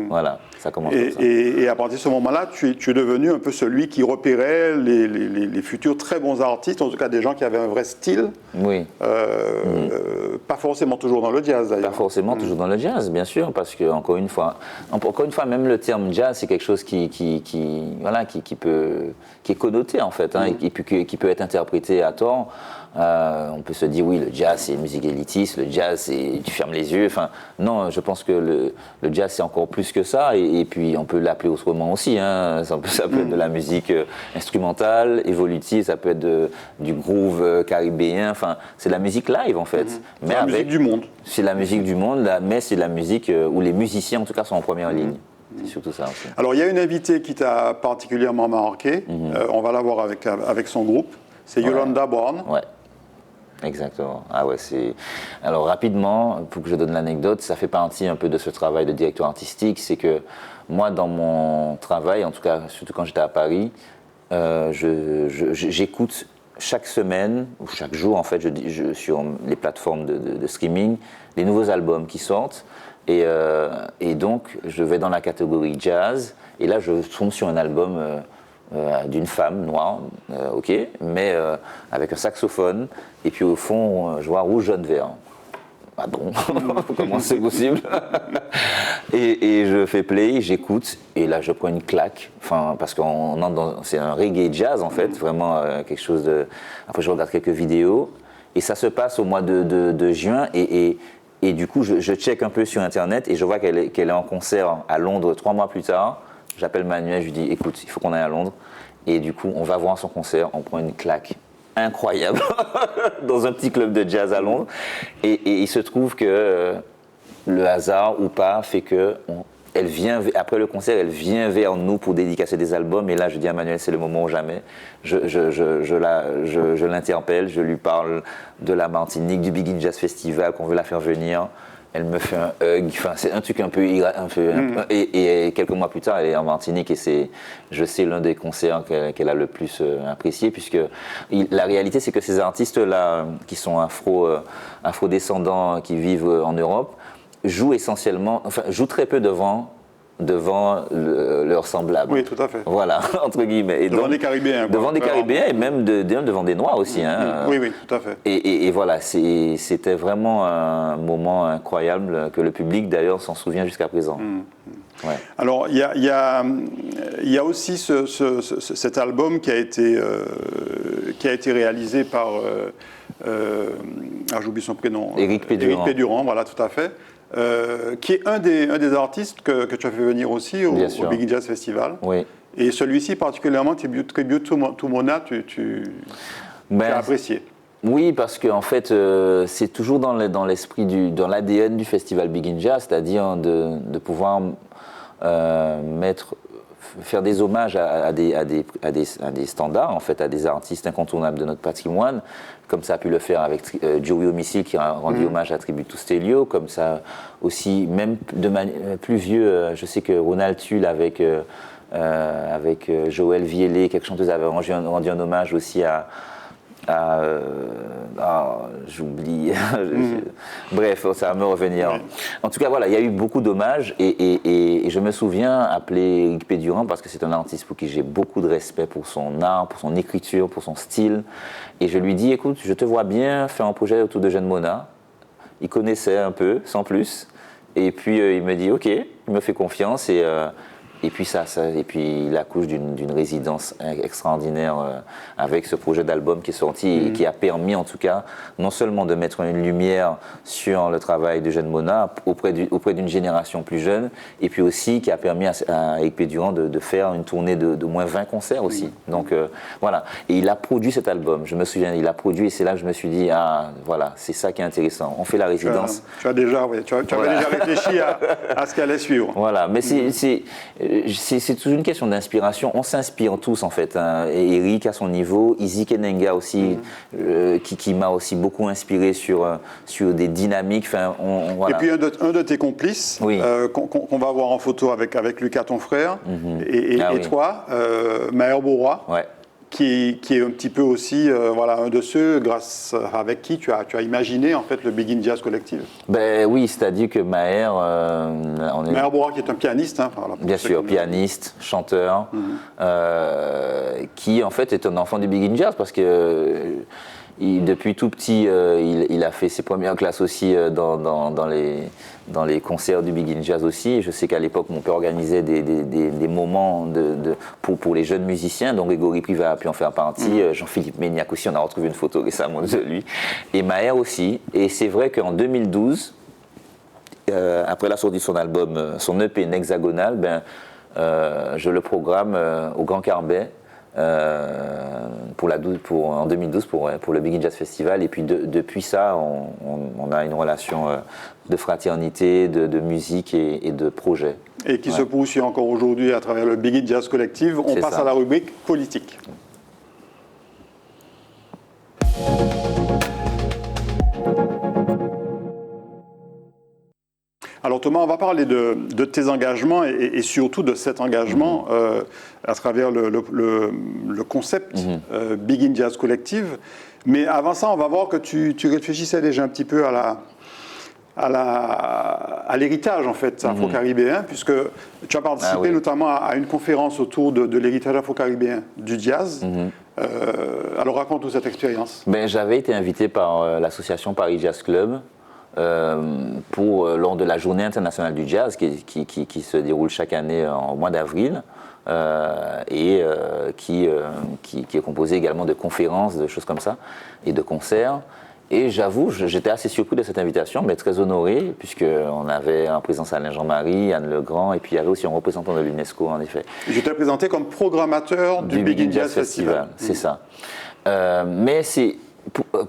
Voilà, ça commence comme ça. Et à partir de ce moment-là, tu es devenu un peu celui qui repérait les futurs très bons artistes, en tout cas des gens qui avaient un vrai style. Oui. Pas forcément toujours dans le jazz d'ailleurs. Pas forcément toujours dans le jazz, bien sûr, parce que encore une fois, même le terme jazz, c'est quelque chose qui est connoté en fait, et puis qui peut être interprété à tort. On peut se dire oui, le jazz c'est une musique élitiste, le jazz c'est tu fermes les yeux. Enfin, non, je pense que le jazz c'est encore plus que ça, et puis on peut l'appeler autrement aussi. Ça peut être de la musique instrumentale, évolutive, ça peut être du groove caribéen. Enfin, c'est de la musique live en fait. C'est la musique du monde. C'est la musique du monde, mais c'est de la musique où les musiciens en tout cas sont en première ligne. C'est surtout ça aussi. Alors il y a une invitée qui t'a particulièrement marqué. On va la voir avec son groupe. C'est Yolanda Brown. Ouais. Exactement. Ah ouais, alors rapidement, pour que je donne l'anecdote, ça fait partie un peu de ce travail de directeur artistique, c'est que moi dans mon travail, en tout cas surtout quand j'étais à Paris, j'écoute chaque semaine ou chaque jour en fait, sur les plateformes de streaming, les nouveaux albums qui sortent, et donc je vais dans la catégorie jazz, et là je tombe sur un album d'une femme noire, mais avec un saxophone, et puis au fond, je vois rouge, jaune, vert. Ah bon, comment c'est possible? et je fais play, j'écoute, et là je prends une claque, parce qu'on entre c'est un reggae jazz en fait, vraiment quelque chose de... Après je regarde quelques vidéos, et ça se passe au mois de juin, et du coup je check un peu sur internet, et je vois qu'elle est en concert à Londres 3 mois plus tard. J'appelle Manuel, je lui dis écoute, il faut qu'on aille à Londres. Et du coup, on va voir son concert, on prend une claque incroyable dans un petit club de jazz à Londres. Et il se trouve que le hasard ou pas fait que après le concert, elle vient vers nous pour dédicacer des albums. Et là, je dis à Manuel, c'est le moment ou jamais. Je l'interpelle, je lui parle de la Martinique, du Big In Jazz Festival, qu'on veut la faire venir. Elle me fait un hug, c'est un truc un peu et quelques mois plus tard, elle est en Martinique, et je sais, l'un des concerts qu'elle a le plus apprécié, puisque la réalité, c'est que ces artistes-là, qui sont afro-descendants, qui vivent en Europe, jouent très peu devant leurs semblables. Oui, tout à fait. Voilà, entre guillemets. Et devant des Caribéens. Devant des Caribéens, et même devant des Noirs aussi. Oui, tout à fait. Et voilà, c'était vraiment un moment incroyable que le public, d'ailleurs, s'en souvient jusqu'à présent. Ouais. Alors, il y a aussi cet album qui a été réalisé par... j'oublie son prénom. Éric Pédurand, voilà, tout à fait. Qui est un des artistes que tu as fait venir aussi au Big Jazz Festival. Oui. Et celui-ci particulièrement, Tribute to Mona, tu as apprécié. Oui, parce qu'en fait, c'est toujours dans l'esprit, dans l'ADN du festival Big In Jazz, c'est-à-dire de pouvoir faire des hommages à des standards, en fait, à des artistes incontournables de notre patrimoine, comme ça a pu le faire avec Joey Homicide qui a rendu hommage à Tribute to Stelio, comme ça aussi, même plus vieux, je sais que Ronald Tull avec Joël Viellet, quelques chanteuses, avaient rendu un hommage aussi j'oublie. Bref, ça va me revenir. En tout cas, voilà, il y a eu beaucoup d'hommages, et je me souviens appeler Éric Pédurand parce que c'est un artiste pour qui j'ai beaucoup de respect pour son art, pour son écriture, pour son style. Et je lui dis, écoute, je te vois bien faire un projet autour de Jeanne Mona. Il connaissait un peu, sans plus. Et puis il me dit, ok, il me fait confiance, et Et puis et puis il accouche d'une résidence extraordinaire avec ce projet d'album qui est sorti et qui a permis en tout cas non seulement de mettre une lumière sur le travail de Jeune Mona auprès d'une génération plus jeune, et puis aussi qui a permis à Eric Pédurand de faire une tournée de moins 20 concerts aussi. Donc voilà, et il a produit cet album, je me souviens, il a produit et c'est là que je me suis dit, ah voilà, c'est ça qui est intéressant, on fait la résidence. Tu avais déjà réfléchi à ce qu'elle allait suivre. Voilà, mais c'est toujours une question d'inspiration. On s'inspire tous en fait. Hein. Eric à son niveau, Izzy Kenenga aussi, qui m'a aussi beaucoup inspiré sur des dynamiques. Enfin, voilà. Et puis un de tes complices, qu'on va voir en photo avec Lucas, ton frère, et toi, Maher Bourrois. Ouais. Qui est un petit peu aussi un de ceux avec qui tu as imaginé en fait le Begin Jazz Collective. Ben oui, c'est-à-dire que Maher, Maher Bourrois qui est un pianiste, hein, bien sûr, pianiste, chanteur, qui en fait est un enfant du Begin Jazz parce que depuis tout petit, il a fait ses premières classes aussi dans les concerts du Begin Jazz aussi. Je sais qu'à l'époque, mon père organisait des moments pour les jeunes musiciens, donc Grégory Privat a pu en faire partie, Jean-Philippe Méniac aussi, on a retrouvé une photo récemment de lui, et Maher aussi. Et c'est vrai qu'en 2012, après la sortie de son album, son EP Hexagonal, je le programme au Grand Carbet, en 2012 pour le Begin Jazz Festival, et puis depuis ça on a une relation de fraternité, de musique et de projet. Et qui se poursuit encore aujourd'hui à travers le Begin Jazz Collective. On passe à la rubrique politique. Alors Thomas, on va parler de tes engagements et surtout de cet engagement à travers le concept Begin Jazz Collective. Mais avant ça, on va voir que tu réfléchissais déjà un petit peu à l'héritage en fait afro-caribéen, puisque tu as participé notamment à une conférence autour de l'héritage afro-caribéen du jazz. Alors raconte-nous cette expérience. J'avais été invité par l'association Paris Jazz Club lors de la Journée internationale du jazz qui se déroule chaque année en mois d'avril et qui est composée également de conférences, de choses comme ça et de concerts. Et j'avoue, j'étais assez surpris de cette invitation, mais très honoré, puisqu'on avait en présence Alain Jean-Marie, Anne Legrand, et puis il y avait aussi un représentant de l'UNESCO, en effet. Je t'ai présenté comme programmateur du Begin Jazz Festival. C'est ça. Mais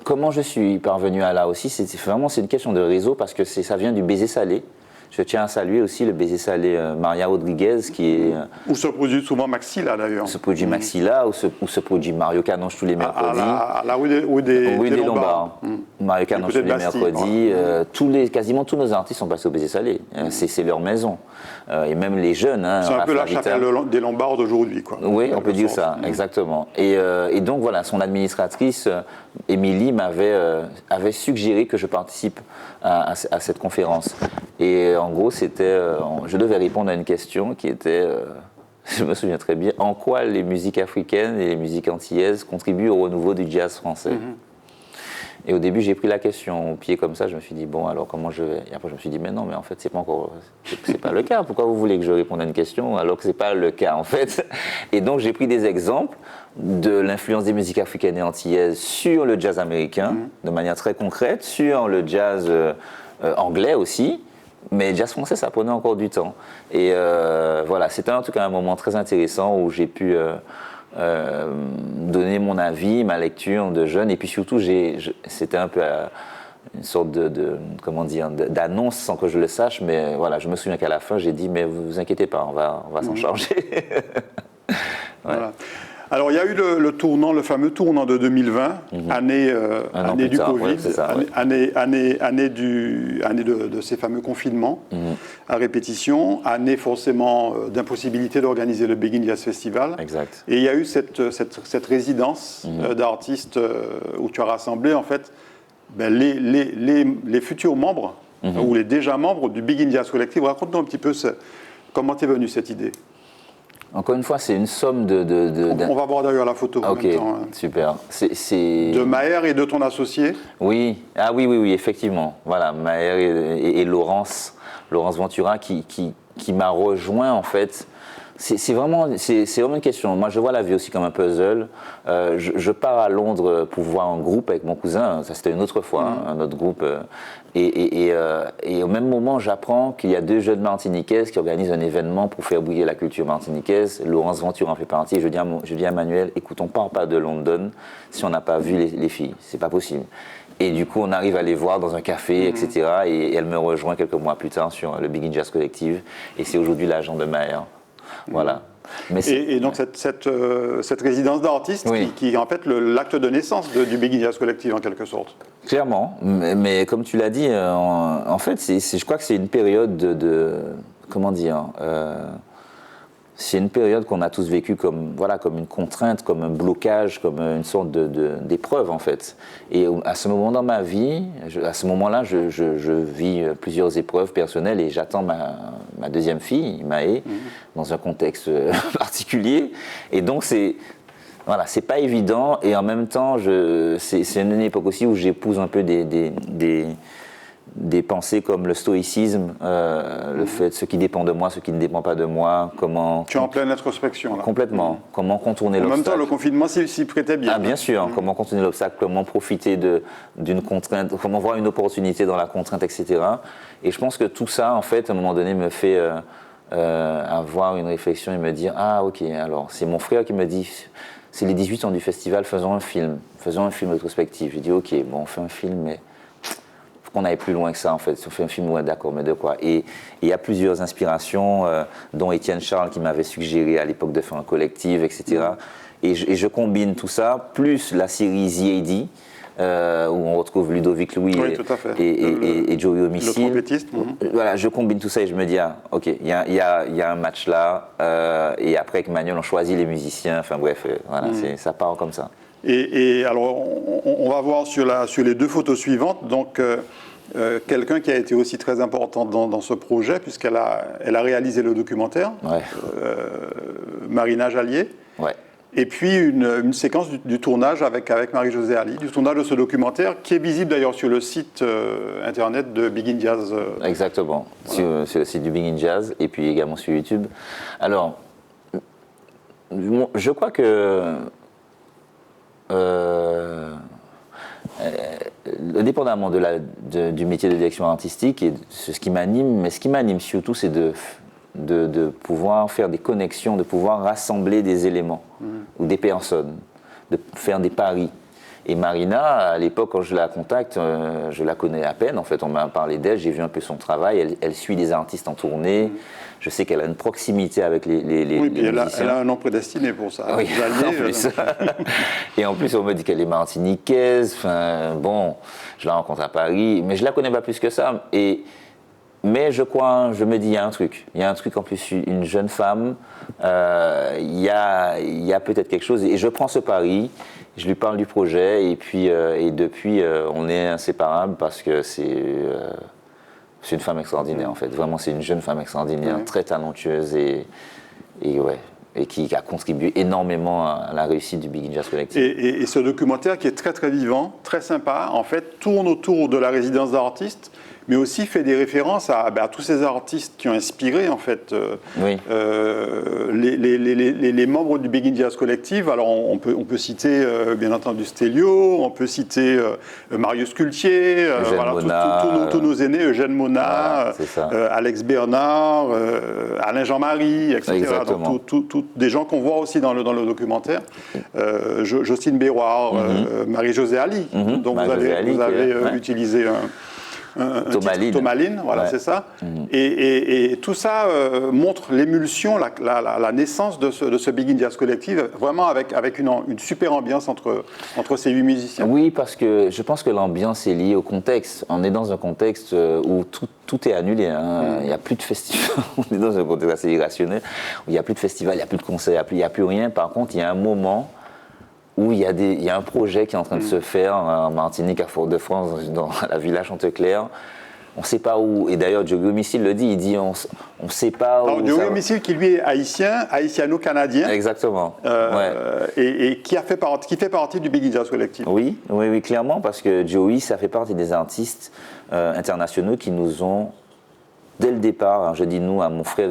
comment je suis parvenu à là aussi, c'est une question de réseau, parce que ça vient du Baiser Salé. Je tiens à saluer aussi le Baiser Salé Maria Rodriguez, qui est... Où se produit souvent Maxilla, d'ailleurs. Se produit Maxilla, où se produit Mario Canonge tous les mercredis. À la rue des Lombards. Mario Canonge tous les mercredis. Quasiment tous nos artistes sont passés au Baiser Salé. C'est leur maison. Et même les jeunes. C'est un peu la chapelle des Lombards d'aujourd'hui, quoi. Oui, on peut dire ça, exactement. Et donc, voilà, son administratrice, Émilie, avait suggéré que je participe à cette conférence. Et en gros, je devais répondre à une question qui était, je me souviens très bien, en quoi les musiques africaines et les musiques antillaises contribuent au renouveau du jazz français. Et au début, j'ai pris la question au pied comme ça, je me suis dit, bon, alors comment je vais? Et après, je me suis dit, mais non, mais en fait, c'est pas le cas. Pourquoi vous voulez que je réponde à une question alors que c'est pas le cas, en fait? Et donc, j'ai pris des exemples de l'influence des musiques africaines et antillaises sur le jazz américain, de manière très concrète, sur le jazz anglais aussi. Mais jazz français, ça prenait encore du temps. Et voilà, c'était en tout cas un moment très intéressant où j'ai pu donner mon avis, ma lecture de jeune. Et puis surtout, c'était un peu une sorte d'annonce sans que je le sache. Mais voilà, je me souviens qu'à la fin, j'ai dit, mais vous inquiétez pas, on va s'en charger. Voilà. Alors, il y a eu le fameux tournant de 2020, année du Covid, année de ces fameux confinements à répétition, année forcément d'impossibilité d'organiser le Begin Jazz Festival. Exact. Et il y a eu cette résidence d'artistes où tu as rassemblé en fait les futurs membres ou les déjà membres du Begin Jazz Collective. Raconte-nous un petit peu comment t'es venue cette idée. Encore une fois, c'est une somme On va voir d'ailleurs la photo. Ok, en même temps, super. De Maher et de ton associé. Oui, oui, effectivement. Voilà, Maher et Laurence Ventura qui m'a rejoint en fait C'est vraiment une question. Moi, je vois la vie aussi comme un puzzle. Je pars à Londres pour voir un groupe avec mon cousin. Ça, c'était une autre fois, un autre groupe. Et au même moment, j'apprends qu'il y a 2 jeunes martiniquaises qui organisent un événement pour faire briller la culture martiniquaise. Laurence Venture en fait partie. Je dis à Manuel, écoute, on ne part pas de London si on n'a pas vu les filles. C'est pas possible. Et du coup, on arrive à les voir dans un café, etc. Et elle me rejoint quelques mois plus tard sur le Big in Jazz Collective. Et c'est aujourd'hui l'agent de Maher. Voilà. Mais et donc cette résidence d'artiste qui est en fait l'acte de naissance du Big in Jazz Collective en quelque sorte. Clairement, mais comme tu l'as dit, en fait, je crois que c'est une période comment dire, c'est une période qu'on a tous vécue comme une contrainte, comme un blocage, comme une sorte d'épreuve en fait. Et à ce moment dans ma vie, à ce moment-là, je vis plusieurs épreuves personnelles et j'attends ma deuxième fille, Maë, dans un contexte particulier. Et donc c'est pas évident et en même temps, c'est une époque aussi où j'épouse un peu des pensées comme le stoïcisme, le fait de ce qui dépend de moi, ce qui ne dépend pas de moi, comment... Tu es en pleine introspection là. Complètement. Comment contourner l'obstacle. En même temps, le confinement s'y prêtait bien. Ah, bien sûr. Comment contourner l'obstacle, comment profiter d'une contrainte, comment voir une opportunité dans la contrainte, etc. Et je pense que tout ça, en fait, à un moment donné, me fait avoir une réflexion et me dire « Ah, ok, alors, c'est mon frère qui me dit... » C'est les 18 ans du festival, faisons un film rétrospectif. J'ai dit, ok, bon, on fait un film, mais faut qu'on aille plus loin que ça, en fait. Si on fait un film, ouais, d'accord, mais de quoi? Et il y a plusieurs inspirations, dont Étienne Charles qui m'avait suggéré à l'époque de faire un collectif, etc. Et je combine tout ça, plus la série The AD, où on retrouve Ludovic Louis et Joey Homicide. Le trompettiste. Voilà, je combine tout ça et je me dis, ah, ok, il y a un match là, et après avec Manuel, on choisit les musiciens, enfin bref, voilà, ça part comme ça. Et alors, on va voir sur les 2 photos suivantes, donc quelqu'un qui a été aussi très importante dans ce projet, puisqu'elle a réalisé le documentaire, Marina Jallier. Ouais. Et puis une séquence du tournage avec Marie-Josée Ali, du tournage de ce documentaire, qui est visible d'ailleurs sur le site internet de Big in Jazz. Exactement, voilà. sur le site du Big in Jazz, et puis également sur YouTube. Alors, je crois que, indépendamment du métier de direction artistique, et c'est ce qui m'anime, mais ce qui m'anime surtout, c'est de pouvoir faire des connexions, de pouvoir rassembler des éléments ou des personnes, de faire des paris. Et Marina, à l'époque, quand je la contacte, je la connais à peine. En fait, on m'a parlé d'elle, j'ai vu un peu son travail. Elle suit des artistes en tournée. Je sais qu'elle a une proximité avec les musiciens. Elle a un nom prédestiné pour ça. Oui, en plus. Et en plus, on me dit qu'elle est martiniquaise. Enfin, bon, je la rencontre à Paris, mais je la connais pas plus que ça. Mais je me dis, il y a un truc. Il y a un truc, en plus, une jeune femme, il y a peut-être quelque chose. Et je prends ce pari, je lui parle du projet, et puis, et depuis, on est inséparables parce que c'est une femme extraordinaire, en fait. Vraiment, c'est une jeune femme extraordinaire, très talentueuse et qui a contribué énormément à la réussite du Big in Jazz Collective. Et ce documentaire, qui est très, très vivant, très sympa, en fait, tourne autour de la résidence d'artistes, mais aussi fait des références à tous ces artistes qui ont inspiré en fait les membres du Big in Jazz Collective. Alors on peut citer bien entendu Stélio, on peut citer Marius Cultier, tous nos aînés, Eugène Mona, Alex Bernard, Alain Jean-Marie, etc. Donc des gens qu'on voit aussi dans le documentaire. Jocelyne Béroir, Marie-Josée Ali, dont vous avez utilisé Thomaline, voilà, c'est ça. Et tout ça montre l'émulsion, la naissance de ce Big in Jazz Collective, vraiment avec une super ambiance entre ces 8 musiciens. Oui, parce que je pense que l'ambiance est liée au contexte. On est dans un contexte où tout est annulé. Il n'y a plus de festival. On est dans un contexte assez irrationnel où il n'y a plus de festival, il n'y a plus de concerts, il n'y a plus rien. Par contre, il y a un moment où il y a un projet qui est en train de se faire en Martinique, à Fort-de-France, dans la villa Chanteclair. On ne sait pas où. Et d'ailleurs, Joey Homicide le dit, il dit on ne sait pas où. Joey Homicide, qui lui est haïtiano-canadien. Exactement. Et qui fait partie du Big in Jazz Collective. Oui, clairement, parce que Joey, ça fait partie des artistes internationaux qui nous ont dès le départ, hein, je dis nous, à mon frère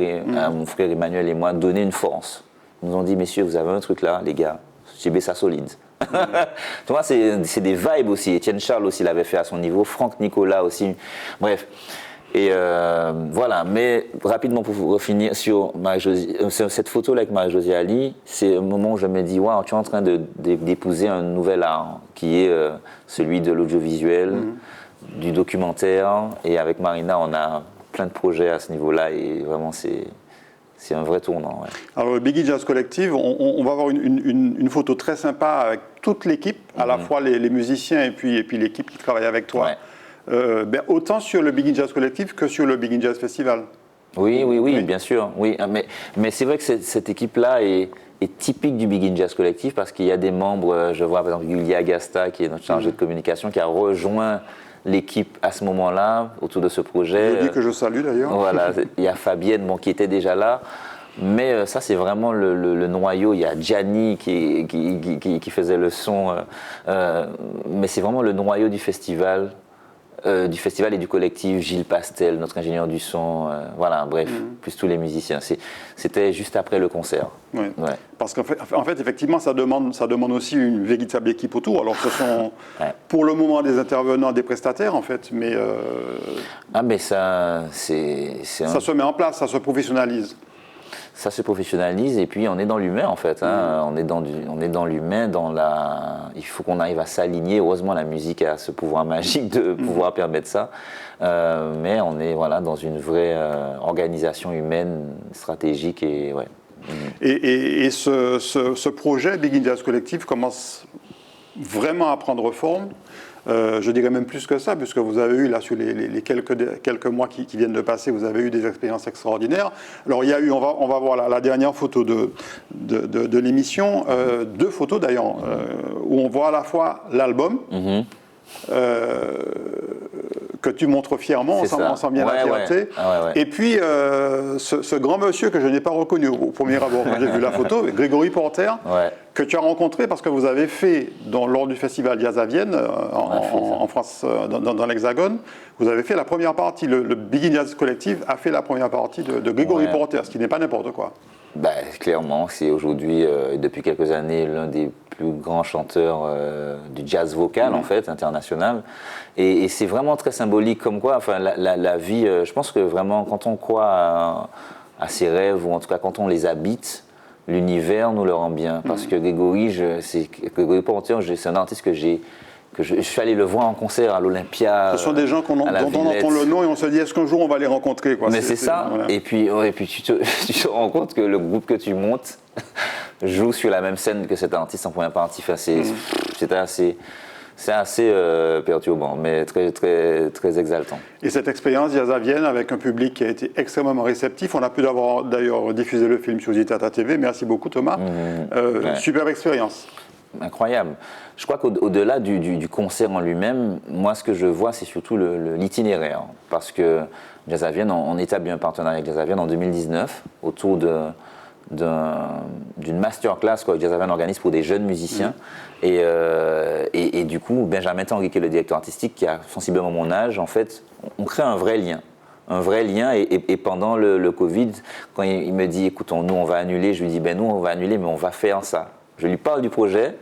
Emmanuel et moi, donner une force. Ils nous ont dit, messieurs, vous avez un truc là, les gars, j'ai ça solide. Tu vois, c'est des vibes aussi. Étienne Charles aussi l'avait fait à son niveau, Franck Nicolas aussi. Bref. Et voilà, mais rapidement pour finir sur cette photo-là avec Marie-Josée Ali, c'est un moment où je me dis, waouh, tu es en train d'épouser un nouvel art qui est celui de l'audiovisuel, du documentaire. Et avec Marina, on a plein de projets à ce niveau-là et vraiment, c'est un vrai tournant. Ouais. Alors, le Biggie Jazz Collective, on va avoir une photo très sympa avec toute l'équipe, à la fois les musiciens et puis l'équipe qui travaille avec toi. Ouais. Autant sur le Biggie Jazz Collective que sur le Biggie Jazz Festival. Oui, bien sûr. Oui, mais c'est vrai que cette équipe-là est typique du Biggie Jazz Collective parce qu'il y a des membres, je vois par exemple Yulia Agasta, qui est notre chargé de communication, qui a rejoint l'équipe à ce moment-là, autour de ce projet. Je dis que je salue d'ailleurs. Voilà, il y a Fabienne qui était déjà là. Mais ça, c'est vraiment le noyau. Il y a Gianni qui faisait le son. Mais c'est vraiment le noyau du festival et du collectif. Gilles Pastel, notre ingénieur du son. Voilà, bref, plus tous les musiciens. C'était juste après le concert. Ouais. Ouais. Parce qu'en fait, effectivement, ça demande aussi une véritable équipe autour. Alors, ce sont pour le moment des intervenants, des prestataires, en fait. Mais, mais ça, ça se met en place, ça se professionnalise. Ça se professionnalise et puis on est dans l'humain en fait. Hein. On est dans l'humain, il faut qu'on arrive à s'aligner. Heureusement, la musique a ce pouvoir magique de pouvoir permettre ça. Mais on est dans une vraie organisation humaine, stratégique et ouais. Et ce projet Biggie Jazz Collective commence vraiment à prendre forme. Je dirais même plus que ça, puisque vous avez eu, là, sur les quelques mois qui viennent de passer, vous avez eu des expériences extraordinaires. Alors, il y a eu, on va voir la dernière photo de l'émission, deux photos d'ailleurs, où on voit à la fois l'album, que tu montres fièrement, on sent bien la fierté. Et puis, ce grand monsieur que je n'ai pas reconnu au premier abord quand j'ai vu la photo, Grégory Porter, que tu as rencontré parce que vous avez fait, lors du festival Jazz à Vienne, en France, dans l'Hexagone, vous avez fait la première partie, le Biggie Jazz Collective a fait la première partie de Grégory Porter, ce qui n'est pas n'importe quoi. Clairement, c'est aujourd'hui, depuis quelques années, l'un des plus grands chanteurs du jazz vocal, en fait, international. Et c'est vraiment très symbolique, comme quoi, enfin, la vie, je pense que vraiment, quand on croit à ses rêves, ou en tout cas quand on les habite, l'univers nous le rend bien. Parce que Grégory Porter, c'est un artiste que je suis allé le voir en concert à l'Olympia. Ce sont des gens dont on entend le nom et on se dit, est-ce qu'un jour on va les rencontrer, quoi. Mais c'est ça. Voilà. Et puis tu te rends compte que le groupe que tu montes joue sur la même scène que cet artiste en première partie. Enfin, c'est assez perturbant, mais très, très, très exaltant. Et cette expérience Jazz à Vienne avec un public qui a été extrêmement réceptif. On a pu d'ailleurs diffuser le film sur Zitata TV. Merci beaucoup, Thomas. Superbe expérience. Incroyable. Je crois qu'au-delà du concert en lui-même, moi, ce que je vois, c'est surtout l'itinéraire. Parce que Jazz à Vienne, on établit un partenariat avec Jazz à Vienne en 2019 autour d'une masterclass que Jazz à Vienne organise pour des jeunes musiciens. Et du coup, Benjamin Tanguy, qui est le directeur artistique, qui a sensiblement mon âge, en fait, on crée un vrai lien. Et pendant le Covid, quand il me dit, écoute, nous, on va annuler, je lui dis, nous, on va annuler, mais on va faire ça. Je lui parle du projet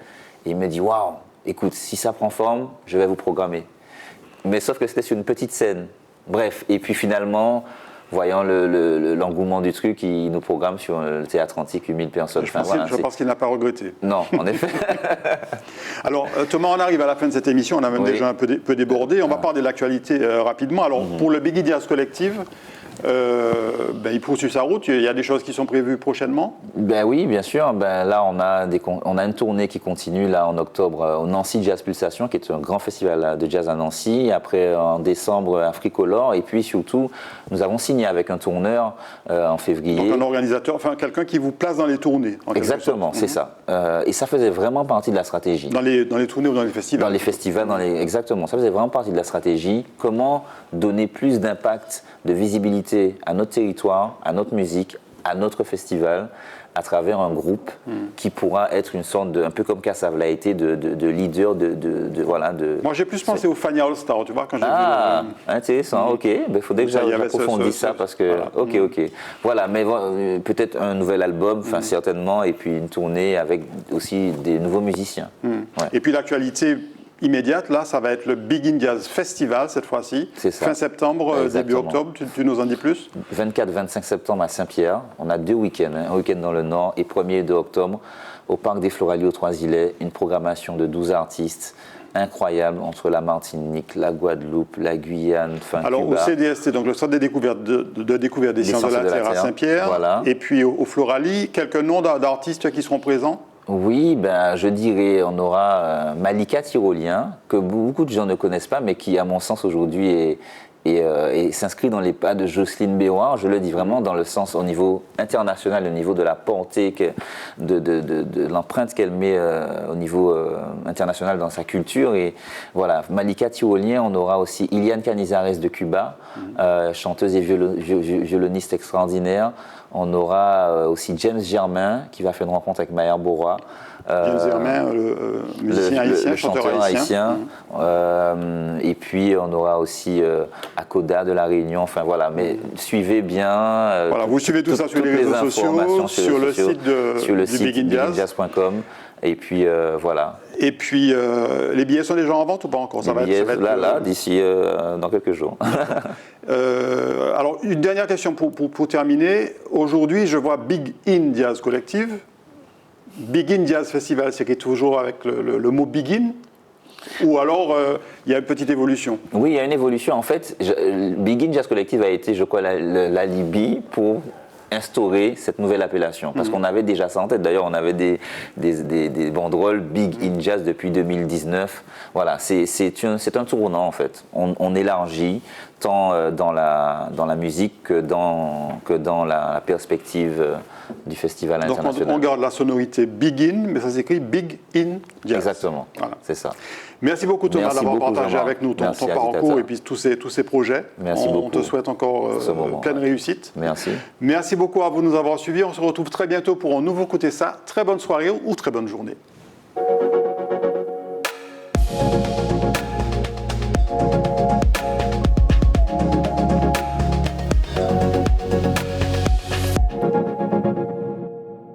et il me dit, waouh, écoute, si ça prend forme, je vais vous programmer. Mais sauf que c'était sur une petite scène. Bref, et puis finalement, voyant l'engouement du truc, il nous programme sur le théâtre antique, 8000 personnes. Je pense qu'il n'a pas regretté. Non, en effet. Alors, Thomas, on arrive à la fin de cette émission, on a même déjà un peu débordé. On va parler de l'actualité rapidement. Alors, pour le Biggie Jazz Collective, il poursuit sa route. Il y a des choses qui sont prévues prochainement. Oui, bien sûr. Là, on a une tournée qui continue là en octobre au Nancy Jazz Pulsation, qui est un grand festival de jazz à Nancy. Après, en décembre, Africolor. Et puis surtout, nous avons signé avec un tourneur en février. Donc un organisateur, enfin quelqu'un qui vous place dans les tournées. Exactement, c'est ça. Et ça faisait vraiment partie de la stratégie. Dans les tournées ou dans les festivals. Dans les festivals, exactement. Ça faisait vraiment partie de la stratégie. Comment donner plus d'impact, de visibilité à notre territoire, à notre musique, à notre festival, à travers un groupe qui pourra être une sorte de, un peu comme Kassav l'a été, de leader voilà. Moi, j'ai plus pensé au Fania All Star, tu vois, quand j'ai vu. Intéressant, ok. Il faudrait que j'approfondisse ça parce que. Voilà. Ok. Voilà, mais peut-être un nouvel album, certainement, et puis une tournée avec aussi des nouveaux musiciens. Ouais. Et puis l'actualité immédiate, là, ça va être le Big In Jazz Festival cette fois-ci. C'est ça. Fin septembre, début octobre. Tu nous en dis plus? 24-25 septembre à Saint-Pierre. On a 2 week-ends, un week-end dans le Nord et 1er et 2 octobre au Parc des Floraliers aux Trois-Îlets. Une programmation de 12 artistes incroyable entre la Martinique, la Guadeloupe, la Guyane, Alors Cuba. Au CDST, donc le Centre des découvertes de découverte des sciences de la Terre à Saint-Pierre, voilà. Et puis au Floralie, quelques noms d'artistes qui seront présents? Oui, je dirais, on aura Malika Tyrolien, que beaucoup de gens ne connaissent pas, mais qui, à mon sens, aujourd'hui s'inscrit dans les pas de Jocelyne Béroir. Je le dis vraiment dans le sens au niveau international, au niveau de la portée, de l'empreinte qu'elle met au niveau international dans sa culture. Et voilà, Malika Tyrolien, on aura aussi Iliane Canizares de Cuba, chanteuse et violoniste extraordinaire. On aura aussi James Germain qui va faire une rencontre avec Maher Bora. James Germain, le musicien haïtien, le chanteur haïtien. Et puis on aura aussi Akoda de La Réunion. Enfin voilà, mais suivez bien. Voilà, vous suivez tout ça sur les réseaux sociaux, sur le site du BigInJazz.com. Et puis voilà. Et puis les billets sont déjà en vente ou pas encore? Ça va être d'ici dans quelques jours. Alors une dernière question pour terminer. Aujourd'hui, je vois Big In Jazz Collective. Big In Jazz Festival, c'est toujours avec le mot Begin? Ou alors il y a une petite évolution? Oui, il y a une évolution. En fait, Big In Jazz Collective a été, je crois, l'alibi pour instaurer cette nouvelle appellation. Parce qu'on avait déjà ça en tête. D'ailleurs, on avait des banderoles Big In Jazz depuis 2019. Voilà, c'est un tournant en fait. On élargit tant dans la musique que dans la perspective du festival international. Donc on garde la sonorité Big In, mais ça s'écrit Big In Jazz. Exactement, voilà. C'est ça. Merci beaucoup Thomas d'avoir partagé avec nous ton parcours et puis tous ces projets. Merci beaucoup. On te souhaite encore pleine réussite. Merci. Merci beaucoup à vous de nous avoir suivis. On se retrouve très bientôt pour un nouveau Côté Ça. Très bonne soirée ou très bonne journée.